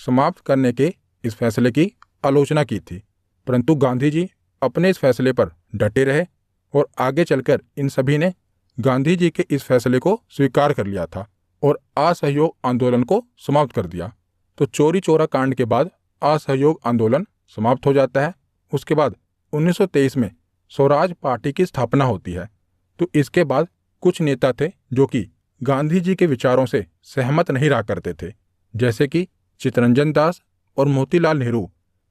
Speaker 2: समाप्त करने के इस फैसले की आलोचना की थी। परंतु गांधी जी अपने इस फैसले पर डटे रहे और आगे चलकर इन सभी ने गांधी जी के इस फैसले को स्वीकार कर लिया था और असहयोग आंदोलन को समाप्त कर दिया। तो चौरी चौरा कांड के बाद असहयोग आंदोलन समाप्त हो जाता है। उसके बाद 1923 में स्वराज पार्टी की स्थापना होती है। तो इसके बाद कुछ नेता थे जो कि गांधी जी के विचारों से सहमत नहीं रहा करते थे, जैसे कि चित्तरंजन दास और मोतीलाल नेहरू,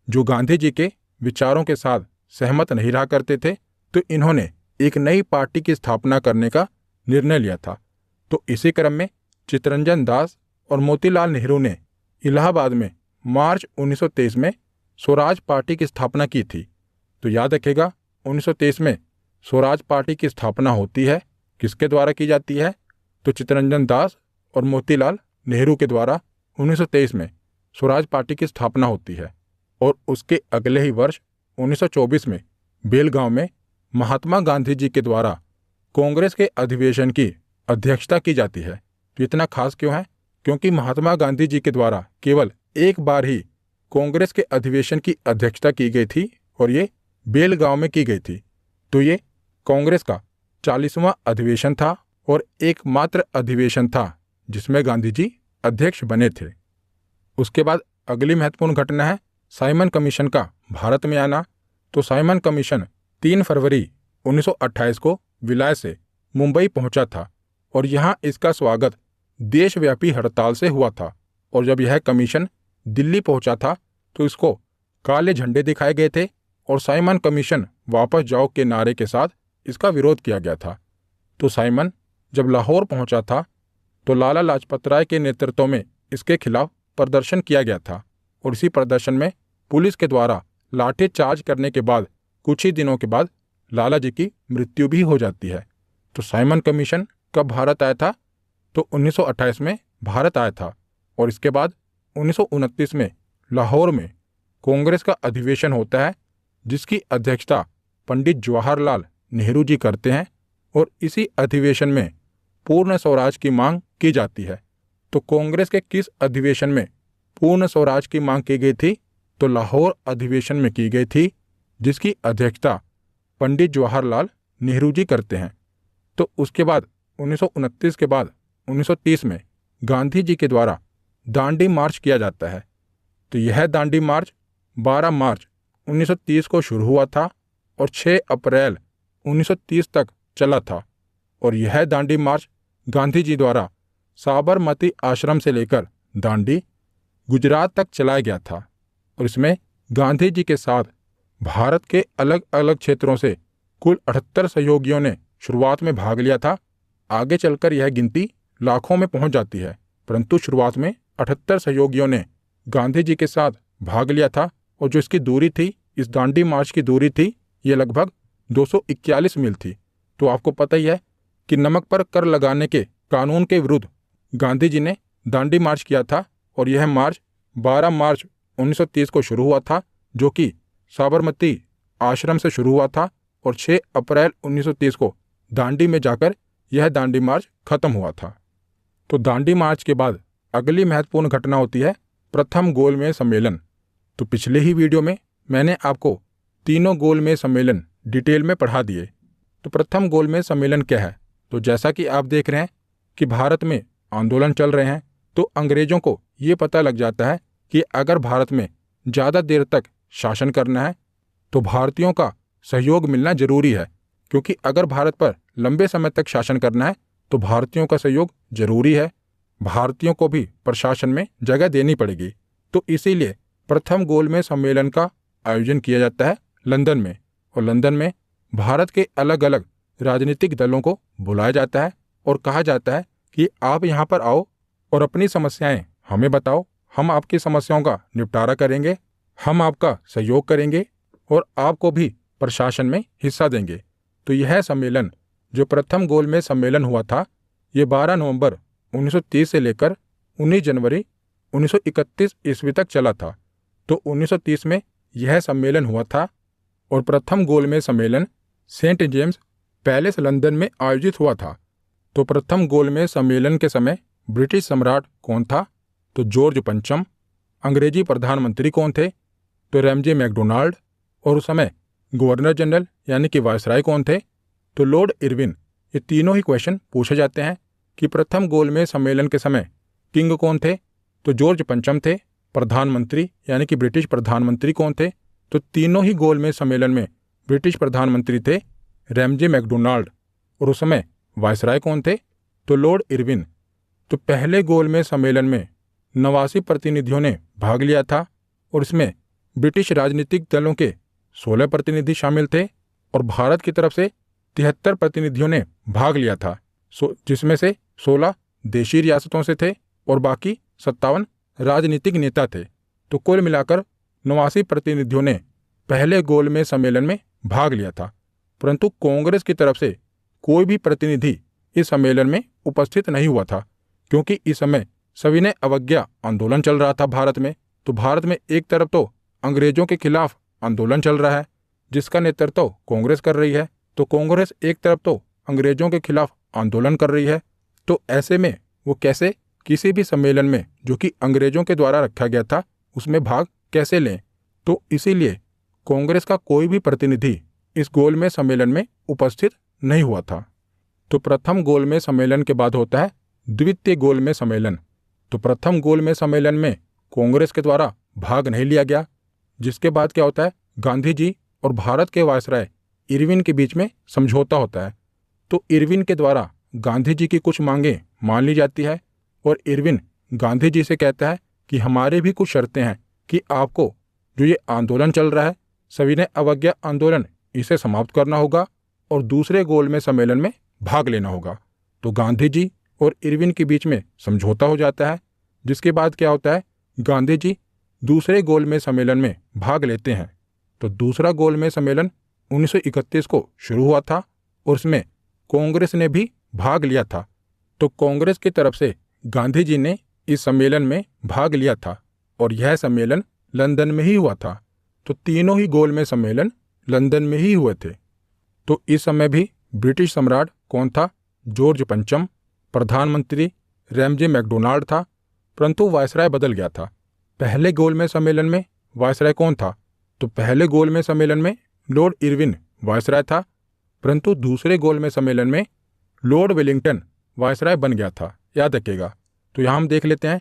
Speaker 2: जो गांधी जी के विचारों के साथ सहमत नहीं रहा करते थे। तो इन्होंने एक नई पार्टी की स्थापना करने का निर्णय लिया था। तो इसी क्रम में चित्तरंजन दास और मोतीलाल नेहरू ने इलाहाबाद में मार्च 1923 में स्वराज पार्टी की स्थापना की थी। तो याद रखेगा 1923 में स्वराज पार्टी की स्थापना होती है, किसके द्वारा की जाती है? तो चित्तरंजन दास और मोतीलाल नेहरू के द्वारा 1923 में स्वराज पार्टी की स्थापना होती है। और उसके अगले ही वर्ष 1924 में बेलगांव में महात्मा गांधी जी के द्वारा कांग्रेस के अधिवेशन की अध्यक्षता की जाती है। तो इतना खास क्यों है? क्योंकि महात्मा गांधी जी के द्वारा केवल एक बार ही कांग्रेस के अधिवेशन की अध्यक्षता की गई थी और ये बेलगांव में की गई थी। तो ये कांग्रेस का 40वां अधिवेशन था और एकमात्र अधिवेशन था जिसमें गांधी जी अध्यक्ष बने थे। उसके बाद अगली महत्वपूर्ण घटना है साइमन कमीशन का भारत में आना। तो साइमन कमीशन 3 फरवरी 1928 को विलय से मुंबई पहुंचा था और यहाँ इसका स्वागत देशव्यापी हड़ताल से हुआ था। और जब यह कमीशन दिल्ली पहुंचा था तो इसको काले झंडे दिखाए गए थे और साइमन कमीशन वापस जाओ के नारे के साथ इसका विरोध किया गया था। तो साइमन जब लाहौर पहुंचा था तो लाला लाजपत राय के नेतृत्व में इसके खिलाफ प्रदर्शन किया गया था और इसी प्रदर्शन में पुलिस के द्वारा लाठीचार्ज करने के बाद कुछ ही दिनों के बाद लाला जी की मृत्यु भी हो जाती है। तो साइमन कमीशन कब भारत आया था? तो 1928 में भारत आया था और इसके बाद 1929 में लाहौर में कांग्रेस का अधिवेशन होता है जिसकी अध्यक्षता पंडित जवाहरलाल नेहरू जी करते हैं और इसी अधिवेशन में पूर्ण स्वराज की मांग की जाती है। तो कांग्रेस के किस अधिवेशन में पूर्ण स्वराज की मांग की गई थी? तो लाहौर अधिवेशन में की गई थी जिसकी अध्यक्षता पंडित जवाहरलाल नेहरू जी करते हैं। तो उसके बाद 1929 के बाद 1930 में गांधी जी के द्वारा दांडी मार्च किया जाता है। तो यह दांडी मार्च 12 मार्च 1930 को शुरू हुआ था और 6 अप्रैल 1930 तक चला था और यह दांडी मार्च गांधी जी द्वारा साबरमती आश्रम से लेकर दांडी गुजरात तक चलाया गया था और इसमें गांधी जी के साथ भारत के अलग अलग क्षेत्रों से कुल 78 सहयोगियों ने शुरुआत में भाग लिया था। आगे चलकर यह गिनती लाखों में पहुंच जाती है, परंतु शुरुआत में 78 सहयोगियों ने गांधी जी के साथ भाग लिया था और जो इसकी दूरी थी, इस दांडी मार्च की दूरी थी, ये लगभग 241 मील थी। तो आपको पता ही है कि नमक पर कर लगाने के कानून के विरुद्ध गांधी जी ने दांडी मार्च किया था और यह मार्च 12 मार्च 1930 को शुरू हुआ था जो कि साबरमती आश्रम से शुरू हुआ था और 6 अप्रैल 1930 को दांडी में जाकर यह दांडी मार्च खत्म हुआ था। तो दांडी मार्च के बाद अगली महत्वपूर्ण घटना होती है प्रथम गोलमेज सम्मेलन। तो पिछले ही वीडियो में मैंने आपको तीनों गोलमेज सम्मेलन डिटेल में पढ़ा दिए। तो प्रथम गोलमेज सम्मेलन क्या है? तो जैसा कि आप देख रहे हैं कि भारत में आंदोलन चल रहे हैं तो अंग्रेजों को ये पता लग जाता है कि अगर भारत में ज़्यादा देर तक शासन करना है तो भारतीयों का सहयोग मिलना जरूरी है, क्योंकि अगर भारत पर लंबे समय तक शासन करना है तो भारतीयों का सहयोग जरूरी है। भारतीयों को भी प्रशासन में जगह देनी पड़ेगी। तो इसीलिए प्रथम गोलमेज सम्मेलन का आयोजन किया जाता है लंदन में और लंदन में भारत के अलग अलग राजनीतिक दलों को बुलाया जाता है और कहा जाता है कि आप यहाँ पर आओ और अपनी समस्याएं हमें बताओ, हम आपकी समस्याओं का निपटारा करेंगे, हम आपका सहयोग करेंगे और आपको भी प्रशासन में हिस्सा देंगे। तो यह सम्मेलन जो प्रथम गोलमेज सम्मेलन हुआ था ये 12 नवंबर 1930 से लेकर 19 जनवरी 1931 ईस्वी तक चला था। तो 1930 में यह सम्मेलन हुआ था और प्रथम गोलमेज सम्मेलन सेंट जेम्स पैलेस लंदन में आयोजित हुआ था। तो प्रथम गोलमेज सम्मेलन के समय ब्रिटिश सम्राट कौन था? तो जॉर्ज पंचम। अंग्रेजी प्रधानमंत्री कौन थे? तो रैमजे मैकडोनाल्ड। और उस समय गवर्नर जनरल यानी कि वायसराय कौन थे? तो लॉर्ड इरविन। ये तीनों ही क्वेश्चन पूछे जाते हैं कि प्रथम गोलमेज सम्मेलन के समय किंग कौन थे? तो जॉर्ज पंचम थे। प्रधानमंत्री यानी कि ब्रिटिश प्रधानमंत्री कौन थे? तो तीनों ही गोलमेज सम्मेलन में ब्रिटिश प्रधानमंत्री थे रैमजे मैकडोनाल्ड। और उस समय वायसराय कौन थे? तो लॉर्ड इरविन। तो पहले गोलमेज सम्मेलन में 89 प्रतिनिधियों ने भाग लिया था और इसमें ब्रिटिश राजनीतिक दलों के 16 प्रतिनिधि शामिल थे और भारत की तरफ से 73 प्रतिनिधियों ने भाग लिया था, जिसमें से 16 देशी रियासतों से थे और बाकी 57 राजनीतिक नेता थे। तो कुल मिलाकर 89 प्रतिनिधियों ने पहले गोलमेज सम्मेलन में भाग लिया था, परंतु कांग्रेस की तरफ से कोई भी प्रतिनिधि इस सम्मेलन में उपस्थित नहीं हुआ था, क्योंकि इस समय सविनय अवज्ञा आंदोलन चल रहा था भारत में। तो भारत में एक तरफ तो अंग्रेजों के खिलाफ आंदोलन चल रहा है जिसका नेतृत्व कांग्रेस कर रही है तो कांग्रेस एक तरफ तो अंग्रेजों के खिलाफ आंदोलन कर रही है, तो ऐसे में वो कैसे किसी भी सम्मेलन में जो कि अंग्रेजों के द्वारा रखा गया था उसमें भाग कैसे लें। तो इसीलिए कांग्रेस का कोई भी प्रतिनिधि इस गोलमेज सम्मेलन में उपस्थित नहीं हुआ था। तो प्रथम गोलमेज सम्मेलन के बाद होता है द्वितीय गोलमेज सम्मेलन। तो प्रथम गोलमेज सम्मेलन में कांग्रेस के द्वारा भाग नहीं लिया गया, जिसके बाद क्या होता है, गांधी जी और भारत के वायसराय इरविन के बीच में समझौता होता है। तो इरविन के द्वारा गांधी जी की कुछ मांगें मान ली जाती है और इरविन गांधी जी से कहता है कि हमारे भी कुछ शर्तें हैं कि आपको जो ये आंदोलन चल रहा है सविनय अवज्ञा आंदोलन, इसे समाप्त करना होगा और दूसरे गोलमेज सम्मेलन में भाग लेना होगा। तो गांधी जी और इरविन के बीच में समझौता हो जाता है, जिसके बाद क्या होता है, गांधी जी दूसरे गोलमेज सम्मेलन में भाग लेते हैं। तो दूसरा गोलमेज सम्मेलन 1931 को शुरू हुआ था और उसमें कांग्रेस ने भी भाग लिया था। तो कांग्रेस की तरफ से गांधी जी ने इस सम्मेलन में भाग लिया था और यह सम्मेलन लंदन में ही हुआ था। तो तीनों ही गोलमेज सम्मेलन लंदन में ही हुए थे। तो इस समय भी ब्रिटिश सम्राट कौन था, जॉर्ज पंचम। प्रधानमंत्री रैमजे मैकडोनाल्ड था, परंतु वायसराय बदल गया था। पहले गोलमेज सम्मेलन में वायसराय कौन था, तो पहले गोलमेज सम्मेलन में लॉर्ड इरविन वायसराय था, परंतु दूसरे गोलमेज सम्मेलन में लॉर्ड वेलिंगटन वायसराय बन गया था, याद रखिएगा। तो यहाँ हम देख लेते हैं।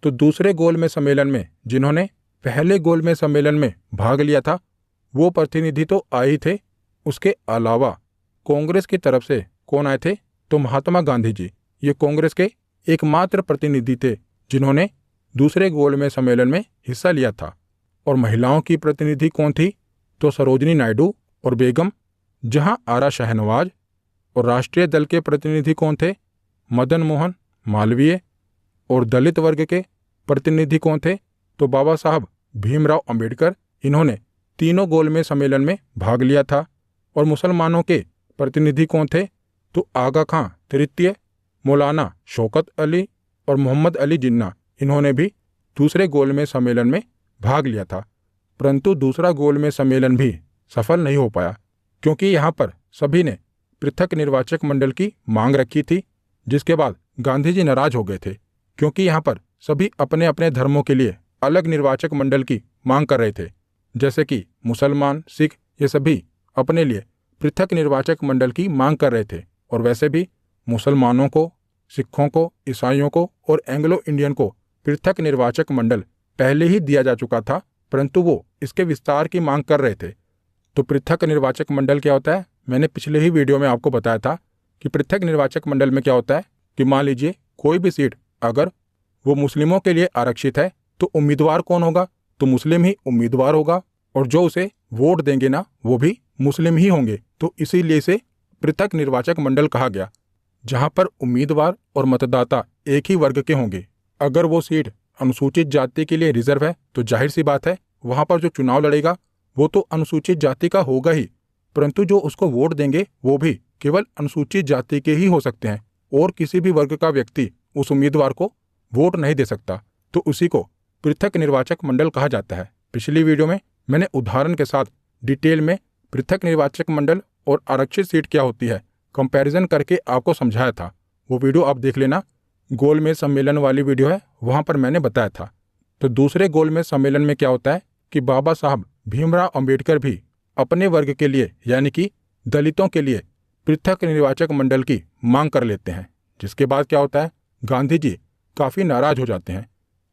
Speaker 2: तो दूसरे गोलमेज सम्मेलन में जिन्होंने पहले गोलमेज सम्मेलन में भाग लिया था वो प्रतिनिधि तो आए ही थे, उसके अलावा कांग्रेस की तरफ से कौन आए थे, तो महात्मा गांधी जी। ये कांग्रेस के एकमात्र प्रतिनिधि थे जिन्होंने दूसरे गोलमेज सम्मेलन में हिस्सा लिया था। और महिलाओं की प्रतिनिधि कौन थी, तो सरोजनी नायडू और बेगम जहां आरा शाहनवाज। और राष्ट्रीय दल के प्रतिनिधि कौन थे, मदन मोहन मालवीय। और दलित वर्ग के प्रतिनिधि कौन थे, तो बाबा साहब भीमराव अंबेडकर। इन्होंने तीनों गोलमेज सम्मेलन में भाग लिया था। और मुसलमानों के प्रतिनिधि कौन थे, तो आगा खां तृतीय, मौलाना शौकत अली और मोहम्मद अली जिन्ना। इन्होंने भी दूसरे गोलमेज सम्मेलन में भाग लिया था, परंतु दूसरा गोलमेज सम्मेलन भी सफल नहीं हो पाया, क्योंकि यहाँ पर सभी ने पृथक निर्वाचक मंडल की मांग रखी थी। जिसके बाद गांधी जी नाराज हो गए थे, क्योंकि यहाँ पर सभी अपने अपने धर्मों के लिए अलग निर्वाचक मंडल की मांग कर रहे थे। जैसे कि मुसलमान, सिख, ये सभी अपने लिए पृथक निर्वाचक मंडल की मांग कर रहे थे। और वैसे भी मुसलमानों को, सिखों को, ईसाइयों को और एंग्लो इंडियन को पृथक निर्वाचक मंडल पहले ही दिया जा चुका था, परंतु वो इसके विस्तार की मांग कर रहे थे। तो पृथक निर्वाचक मंडल क्या होता है, मैंने पिछले ही वीडियो में आपको बताया था कि पृथक निर्वाचक मंडल में क्या होता है कि मान लीजिए कोई भी सीट अगर वो मुस्लिमों के लिए आरक्षित है तो उम्मीदवार कौन होगा, तो मुस्लिम ही उम्मीदवार होगा और जो उसे वोट देंगे ना वो भी मुस्लिम ही होंगे। तो इसीलिए इसे पृथक निर्वाचक मंडल कहा गया, जहां पर उम्मीदवार और मतदाता एक ही वर्ग के होंगे। अगर वो सीट अनुसूचित जाति के लिए रिजर्व है तो जाहिर सी बात है वहां पर जो चुनाव लड़ेगा वो तो अनुसूचित जाति का होगा ही, परंतु जो उसको वोट देंगे वो भी केवल अनुसूचित जाति के ही हो सकते हैं और किसी भी वर्ग का व्यक्ति उस उम्मीदवार को वोट नहीं दे सकता। तो उसी को पृथक निर्वाचक मंडल कहा जाता है। पिछली वीडियो में मैंने उदाहरण के साथ डिटेल में पृथक निर्वाचक मंडल और आरक्षित सीट क्या होती है कंपैरिजन करके आपको समझाया था, वो वीडियो आप देख लेना। गोलमेज सम्मेलन वाली वीडियो है, वहां पर मैंने बताया था। तो दूसरे गोलमेज सम्मेलन में क्या होता है कि बाबा साहब भीमराव अंबेडकर भी अपने वर्ग के लिए यानी कि दलितों के लिए पृथक निर्वाचक मंडल की मांग कर लेते हैं। जिसके बाद क्या होता है, गांधी जी काफ़ी नाराज हो जाते हैं,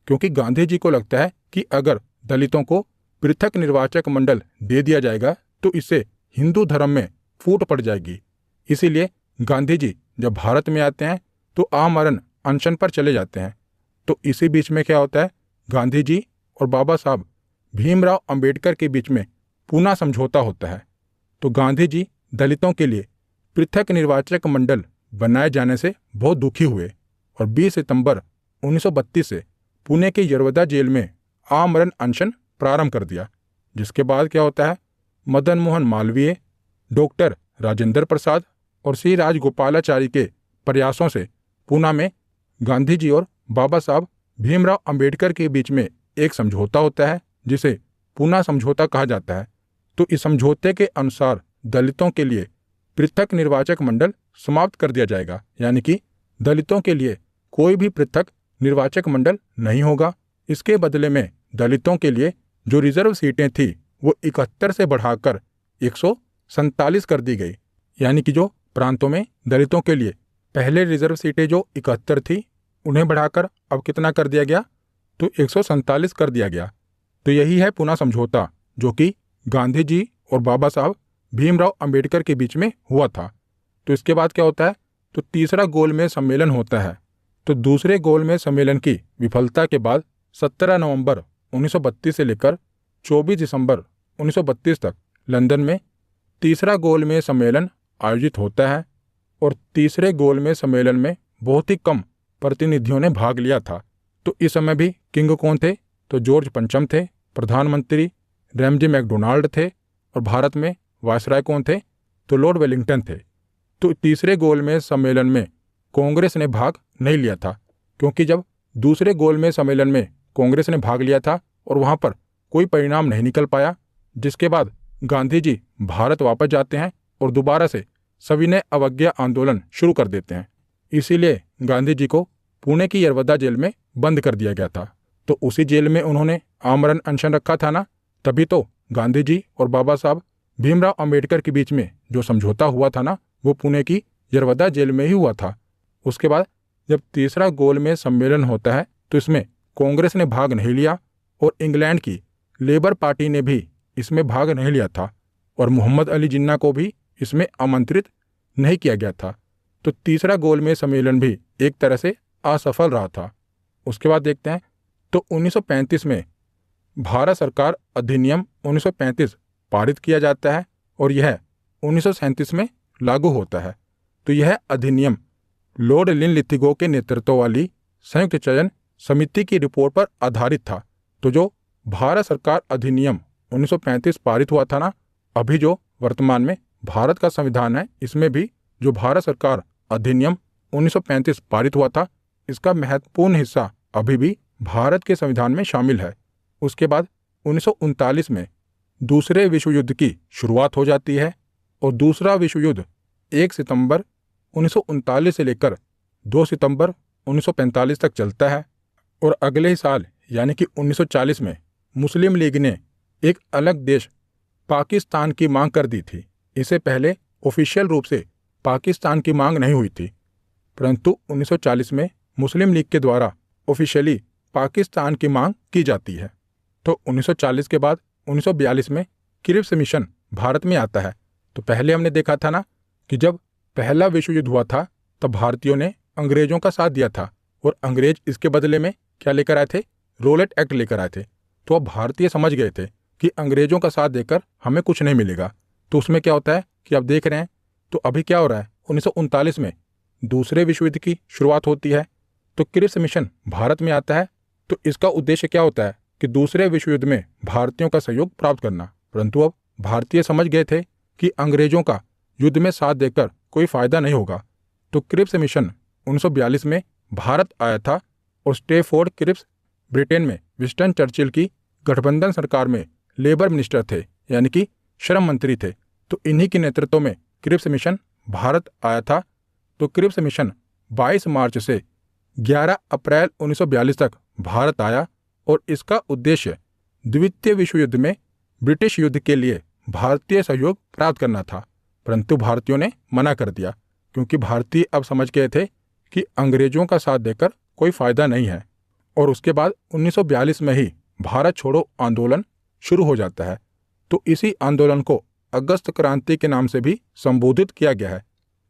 Speaker 2: क्योंकि गांधी जी को लगता है कि अगर दलितों को पृथक निर्वाचक मंडल दे दिया जाएगा तो इससे हिंदू धर्म में फूट पड़ जाएगी। इसीलिए गांधी जी जब भारत में आते हैं तो आमरण अनशन पर चले जाते हैं। तो इसी बीच में क्या होता है, गांधी जी और बाबा साहब भीमराव अंबेडकर के बीच में पुनः समझौता होता है। तो गांधी जी दलितों के लिए पृथक निर्वाचक मंडल बनाए जाने से बहुत दुखी हुए और 20 सितंबर 1932 से पुणे के यरवदा जेल में आमरण अनशन प्रारंभ कर दिया। जिसके बाद क्या होता है, मदन मोहन मालवीय, डॉक्टर राजेंद्र प्रसाद और श्री राजगोपालाचारी के प्रयासों से पुणे में गांधी जी और बाबा साहब भीमराव अंबेडकर के बीच में एक समझौता होता है, जिसे पुणे समझौता कहा जाता है। तो इस समझौते के अनुसार दलितों के लिए पृथक निर्वाचक मंडल समाप्त कर दिया जाएगा, यानी कि दलितों के लिए कोई भी पृथक निर्वाचक मंडल नहीं होगा। इसके बदले में दलितों के लिए जो रिजर्व सीटें थी वो 71 से बढ़ाकर 147 कर दी गई, यानी कि जो प्रांतों में दलितों के लिए पहले रिजर्व सीटें जो 71 थी उन्हें बढ़ाकर अब कितना कर दिया गया, तो 147 कर दिया गया। तो यही है पुणे समझौता जो कि गांधी जी और बाबा साहब भीमराव अंबेडकर के बीच में हुआ था। तो इसके बाद क्या होता है, तो तीसरा गोलमेज सम्मेलन होता है। तो दूसरे गोलमेज सम्मेलन की विफलता के बाद 17 नवंबर 1932 से लेकर 24 दिसंबर 1932 तक लंदन में तीसरा गोलमेज सम्मेलन आयोजित होता है। और तीसरे गोलमेज सम्मेलन में बहुत ही कम प्रतिनिधियों ने भाग लिया था। तो इस समय भी किंग कौन थे, तो जॉर्ज पंचम थे, प्रधानमंत्री रैमजे मैकडोनाल्ड थे, और भारत में वायसराय कौन थे, तो लॉर्ड वेलिंगटन थे। तो तीसरे गोलमेज सम्मेलन में कांग्रेस ने भाग नहीं लिया था, क्योंकि जब दूसरे गोलमेज सम्मेलन में कांग्रेस ने भाग लिया था और वहाँ पर कोई परिणाम नहीं निकल पाया, जिसके बाद गांधी जी भारत वापस जाते हैं और दोबारा से सविनय अवज्ञा आंदोलन शुरू कर देते हैं। इसीलिए गांधी जी को पुणे की यरवदा जेल में बंद कर दिया गया था। तो उसी जेल में उन्होंने आमरण अनशन रखा था ना, तभी तो गांधी जी और बाबा साहब भीमराव अंबेडकर के बीच में जो समझौता हुआ था ना, वो पुणे की यरवदा जेल में ही हुआ था। उसके बाद जब तीसरा गोलमेज सम्मेलन होता है तो इसमें कांग्रेस ने भाग नहीं लिया और इंग्लैंड की लेबर पार्टी ने भी इसमें भाग नहीं लिया था, और मोहम्मद अली जिन्ना को भी इसमें आमंत्रित नहीं किया गया था। तो तीसरा गोलमेज सम्मेलन भी एक तरह से असफल रहा था। उसके बाद देखते हैं, तो 1935 में भारत सरकार अधिनियम 1935 पारित किया जाता है और यह 1937 में लागू होता है। तो यह अधिनियम लॉर्ड लिनलिथिगो के नेतृत्व वाली संयुक्त चयन समिति की रिपोर्ट पर आधारित था। तो जो भारत सरकार अधिनियम 1935 पारित हुआ था ना, अभी जो वर्तमान में भारत का संविधान है, इसमें भी जो भारत सरकार अधिनियम 1935 पारित हुआ था, इसका महत्वपूर्ण हिस्सा अभी भी भारत के संविधान में शामिल है। उसके बाद 1939 में दूसरे विश्व युद्ध की शुरुआत हो जाती है और दूसरा विश्व युद्ध 1 सितंबर 1939 से लेकर 2 सितंबर 1945 तक चलता है। और अगले ही साल यानी कि 1940 में मुस्लिम लीग ने एक अलग देश पाकिस्तान की मांग कर दी थी। इससे पहले ऑफिशियल रूप से पाकिस्तान की मांग नहीं हुई थी, परंतु 1940 में मुस्लिम लीग के द्वारा ऑफिशियली पाकिस्तान की मांग की जाती है। तो 1940 के बाद 1942 में क्रिप्स मिशन भारत में आता है। तो पहले हमने देखा था ना कि जब पहला विश्व युद्ध हुआ था तब भारतीयों ने अंग्रेजों का साथ दिया था और अंग्रेज इसके बदले में क्या लेकर आए थे, रोलेट एक्ट लेकर आए थे। तो अब भारतीय समझ गए थे कि अंग्रेजों का साथ देकर हमें कुछ नहीं मिलेगा। तो उसमें क्या होता है कि आप देख रहे हैं, तो अभी क्या हो रहा है, 1939 में दूसरे विश्व युद्ध की शुरुआत होती है। तो क्रिप्स मिशन भारत में आता है। तो इसका उद्देश्य क्या होता है कि दूसरे विश्व युद्ध में भारतीयों का सहयोग प्राप्त करना। परंतु अब भारतीय समझ गए थे कि अंग्रेजों का युद्ध में साथ देकर कोई फायदा नहीं होगा। तो क्रिप्स मिशन 1942 में भारत आया था और स्टेफोर्ड क्रिप्स ब्रिटेन में विंस्टन चर्चिल की गठबंधन सरकार में लेबर मिनिस्टर थे, यानी कि श्रम मंत्री थे। तो इन्हीं के नेतृत्व में क्रिप्स मिशन भारत आया था। तो क्रिप्स मिशन 22 मार्च से 11 अप्रैल 1942 तक भारत आया और इसका उद्देश्य द्वितीय विश्व युद्ध में ब्रिटिश युद्ध के लिए भारतीय सहयोग प्राप्त करना था। परंतु भारतीयों ने मना कर दिया, क्योंकि भारतीय अब समझ गए थे कि अंग्रेजों का साथ देकर कोई फायदा नहीं है। और उसके बाद 1942 में ही भारत छोड़ो आंदोलन शुरू हो जाता है। तो इसी आंदोलन को अगस्त क्रांति के नाम से भी संबोधित किया गया है।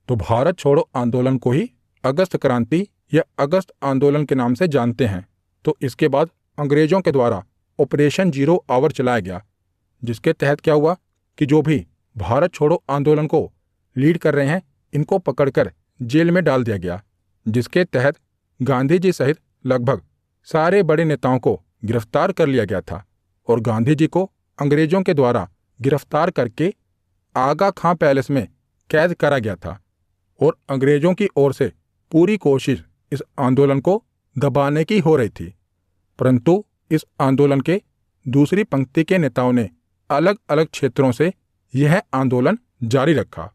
Speaker 2: तो भारत छोड़ो आंदोलन को ही अगस्त क्रांति या अगस्त आंदोलन के नाम से जानते हैं। तो इसके बाद अंग्रेजों के द्वारा ऑपरेशन जीरो आवर चलाया गया, जिसके तहत क्या हुआ कि जो भी भारत छोड़ो आंदोलन को लीड कर रहे हैं, इनको पकड़कर जेल में डाल दिया गया, जिसके तहत गांधी जी सहित लगभग सारे बड़े नेताओं को गिरफ्तार कर लिया गया था। और गांधी जी को अंग्रेजों के द्वारा गिरफ्तार करके आगा खां पैलेस में कैद करा गया था। और अंग्रेजों की ओर से पूरी कोशिश इस आंदोलन को दबाने की हो रही थी, परंतु इस आंदोलन के दूसरी पंक्ति के नेताओं ने अलग अलग क्षेत्रों से यह आंदोलन जारी रखा।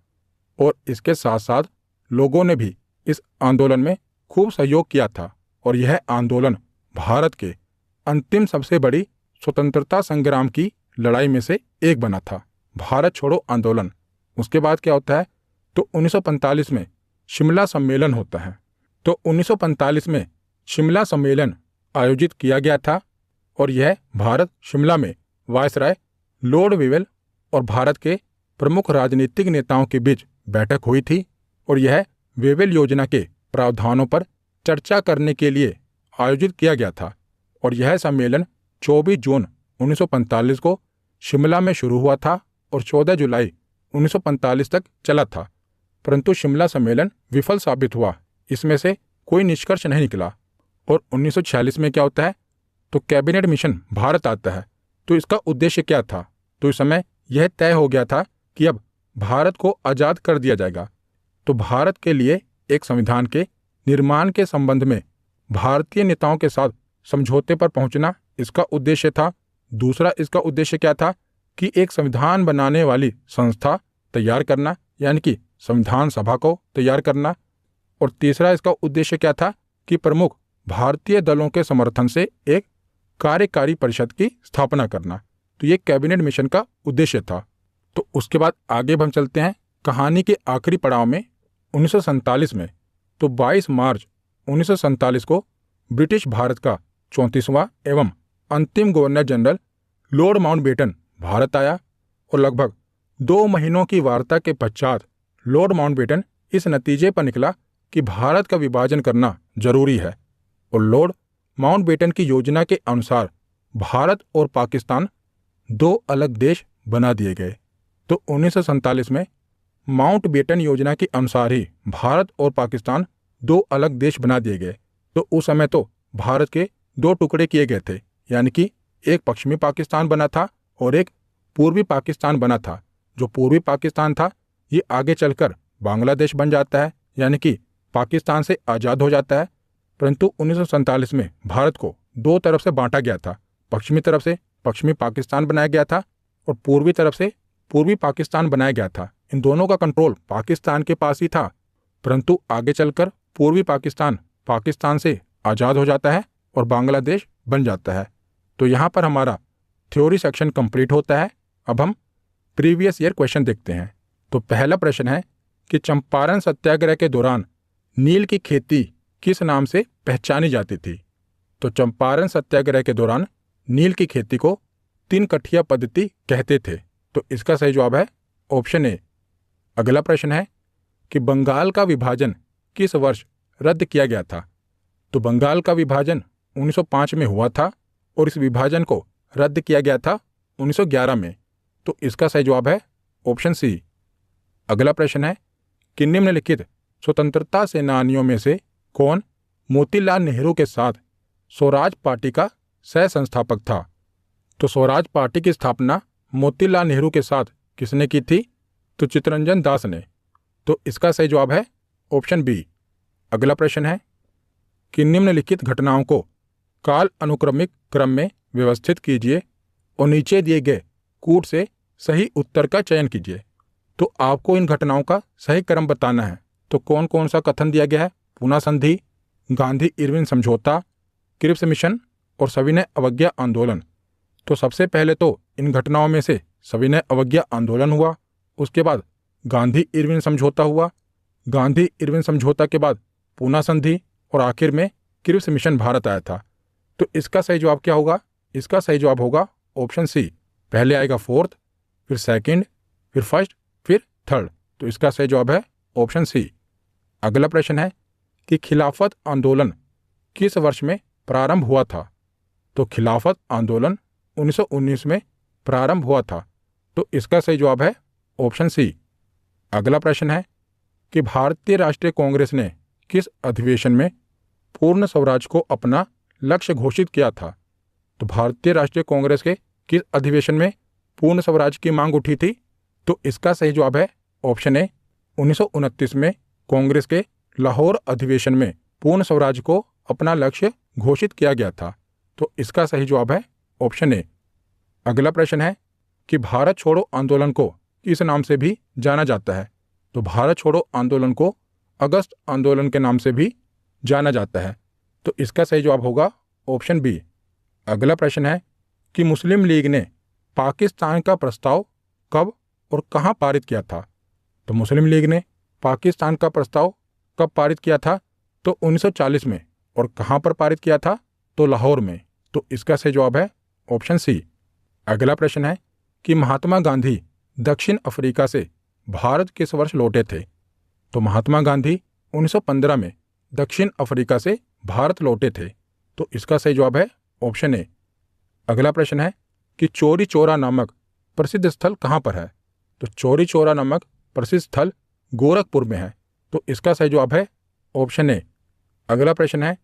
Speaker 2: और इसके साथ साथ लोगों ने भी इस आंदोलन में खूब सहयोग किया था और यह आंदोलन भारत के अंतिम सबसे बड़ी स्वतंत्रता संग्राम की लड़ाई में से एक बना था, भारत छोड़ो आंदोलन। उसके बाद क्या होता है, तो 1945 में शिमला सम्मेलन होता है। तो 1945 में शिमला सम्मेलन आयोजित किया गया था और यह भारत शिमला में वायसराय लॉर्ड वेवेल और भारत के प्रमुख राजनीतिक नेताओं के बीच बैठक हुई थी और यह वेवेल योजना के प्रावधानों पर चर्चा करने के लिए आयोजित किया गया था। और यह सम्मेलन 24 जून 1945 को शिमला में शुरू हुआ था और 14 जुलाई 1945 तक चला था, परंतु शिमला सम्मेलन विफल साबित हुआ, इसमें से कोई निष्कर्ष नहीं निकला। और 1946 में क्या होता है, तो कैबिनेट मिशन भारत आता है। तो इसका उद्देश्य क्या था, तो इस समय यह तय हो गया था कि अब भारत को आज़ाद कर दिया जाएगा। तो भारत के लिए एक संविधान के निर्माण के संबंध में भारतीय नेताओं के साथ समझौते पर पहुंचना इसका उद्देश्य था। दूसरा इसका उद्देश्य क्या था कि एक संविधान बनाने वाली संस्था तैयार करना, यानी कि संविधान सभा को तैयार करना। और तीसरा इसका उद्देश्य क्या था कि प्रमुख भारतीय दलों के समर्थन से एक कार्यकारी परिषद की स्थापना करना। तो ये कैबिनेट मिशन का उद्देश्य था। तो उसके बाद आगे हम चलते हैं कहानी के आखिरी पड़ाव में 1947 में। तो 22 मार्च 1947 को ब्रिटिश भारत का 34वां एवं अंतिम governor general Lord Mountbatten Bharat आया और लगभग 2 महीनों की वार्ता के पश्चात लॉर्ड माउंटबेटन इस नतीजे पर निकला कि भारत का विभाजन करना जरूरी है। और लॉर्ड माउंटबेटन की योजना के अनुसार भारत और पाकिस्तान 2 अलग देश बना दिए गए। तो 1947 में माउंटबेटन योजना के अनुसार ही भारत और पाकिस्तान 2 अलग देश बना दिए गए। तो उस समय तो भारत के 2 टुकड़े किए गए थे, यानी कि एक पश्चिमी पाकिस्तान बना था और एक पूर्वी पाकिस्तान बना था। जो पूर्वी पाकिस्तान था ये आगे चलकर बांग्लादेश बन जाता है, यानी कि पाकिस्तान से आज़ाद हो जाता है। परंतु 1947 में भारत को 2 तरफ से बांटा गया था। पश्चिमी तरफ से पश्चिमी पाकिस्तान बनाया गया था और पूर्वी तरफ से पूर्वी पाकिस्तान बनाया गया था। इन दोनों का कंट्रोल पाकिस्तान के पास ही था, परंतु आगे चलकर पूर्वी पाकिस्तान पाकिस्तान से आज़ाद हो जाता है और बांग्लादेश बन जाता है। तो यहाँ पर हमारा थ्योरी सेक्शन कंप्लीट होता है। अब हम प्रीवियस ईयर क्वेश्चन देखते हैं। तो पहला प्रश्न है कि चंपारण सत्याग्रह के दौरान नील की खेती किस नाम से पहचानी जाती थी। तो चंपारण सत्याग्रह के दौरान नील की खेती को 3 कठिया पद्धति कहते थे। तो इसका सही जवाब है ऑप्शन ए। अगला प्रश्न है कि बंगाल का विभाजन किस वर्ष रद्द किया गया था। तो बंगाल का विभाजन 1905 में हुआ था और इस विभाजन को रद्द किया गया था 1911 में। तो इसका सही जवाब है ऑप्शन सी। अगला प्रश्न है कि निम्नलिखित स्वतंत्रता सेनानियों में से कौन मोतीलाल नेहरू के साथ स्वराज पार्टी का सह संस्थापक था। तो स्वराज पार्टी की स्थापना मोतीलाल नेहरू के साथ किसने की थी, तो चित्तरंजन दास ने। तो इसका सही जवाब है ऑप्शन बी। अगला प्रश्न है कि निम्नलिखित घटनाओं को काल अनुक्रमिक क्रम में व्यवस्थित कीजिए और नीचे दिए गए कूट से सही उत्तर का चयन कीजिए। तो आपको इन घटनाओं का सही क्रम बताना है। तो कौन कौन सा कथन दिया गया है, पूना संधि, गांधी इरविन समझौता, क्रिप्स मिशन और सविनय अवज्ञा आंदोलन। तो सबसे पहले तो इन घटनाओं में से सविनय अवज्ञा आंदोलन हुआ, उसके बाद गांधी इरविन समझौता हुआ, गांधी इरविन समझौता के बाद पूना संधि और आखिर में क्रिप्स मिशन भारत आया था। तो इसका सही जवाब क्या होगा, इसका सही जवाब होगा ऑप्शन सी। पहले आएगा फोर्थ, फिर सेकंड, फिर फर्स्ट, फिर थर्ड। तो इसका सही जवाब है ऑप्शन सी। अगला प्रश्न है कि खिलाफत आंदोलन किस वर्ष में प्रारंभ हुआ था। तो खिलाफत आंदोलन 1919 में प्रारंभ हुआ था। तो इसका सही जवाब है ऑप्शन सी। अगला प्रश्न है कि भारतीय राष्ट्रीय कांग्रेस ने किस अधिवेशन में पूर्ण स्वराज को अपना लक्ष्य घोषित किया था। तो भारतीय राष्ट्रीय कांग्रेस के किस अधिवेशन में पूर्ण स्वराज की मांग उठी थी। तो इसका सही जवाब है ऑप्शन ए। 1929 में कांग्रेस के लाहौर अधिवेशन में पूर्ण स्वराज को अपना लक्ष्य घोषित किया गया था। तो इसका सही जवाब है ऑप्शन ए। अगला प्रश्न है कि भारत छोड़ो आंदोलन को किस नाम से भी जाना जाता है। तो भारत छोड़ो आंदोलन को अगस्त आंदोलन के नाम से भी जाना जाता है। तो इसका सही जवाब होगा ऑप्शन बी। अगला प्रश्न है कि मुस्लिम लीग ने पाकिस्तान का प्रस्ताव कब और कहां पारित किया था। तो मुस्लिम लीग ने पाकिस्तान का प्रस्ताव कब पारित किया था? तो 1940 में। और कहां पर पारित किया था? तो लाहौर में। तो इसका सही जवाब है ऑप्शन सी। अगला प्रश्न है कि महात्मा गांधी दक्षिण अफ्रीका से भारत किस वर्ष लौटे थे। तो महात्मा गांधी 1915 में दक्षिण अफ्रीका से भारत लौटे थे। तो इसका सही जवाब है ऑप्शन ए। अगला प्रश्न है कि चौरी चौरा नामक प्रसिद्ध स्थल कहाँ पर है। तो चौरी चौरा नामक प्रसिद्ध स्थल गोरखपुर में है। तो इसका सही जवाब है ऑप्शन ए। अगला प्रश्न है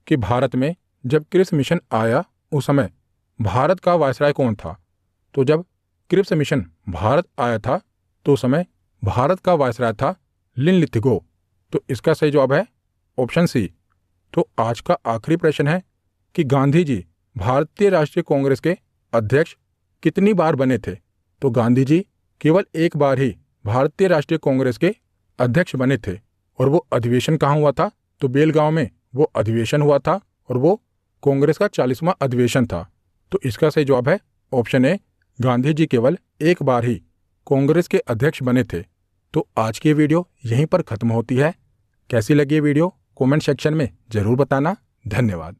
Speaker 2: कि भारत में जब क्रिप्स मिशन आया उस समय भारत का वायसराय कौन था। तो जब क्रिप्स मिशन भारत आया था तो उस समय भारत का वायसराय था लिनलिथिगो। तो इसका सही जवाब है ऑप्शन सी। तो आज का आखिरी प्रश्न है कि गांधी जी भारतीय राष्ट्रीय कांग्रेस के अध्यक्ष कितनी बार बने थे। तो गांधी जी केवल एक बार ही भारतीय राष्ट्रीय कांग्रेस के अध्यक्ष बने थे और वो अधिवेशन कहाँ हुआ था। तो बेलगांव में वो अधिवेशन हुआ था और वो कांग्रेस का 40वां अधिवेशन था। तो इसका सही जवाब है ऑप्शन ए। गांधी जी केवल एक बार ही कांग्रेस के अध्यक्ष बने थे। तो आज की वीडियो यहीं पर खत्म होती है। कैसी लगी ये वीडियो कमेंट सेक्शन में जरूर बताना। धन्यवाद।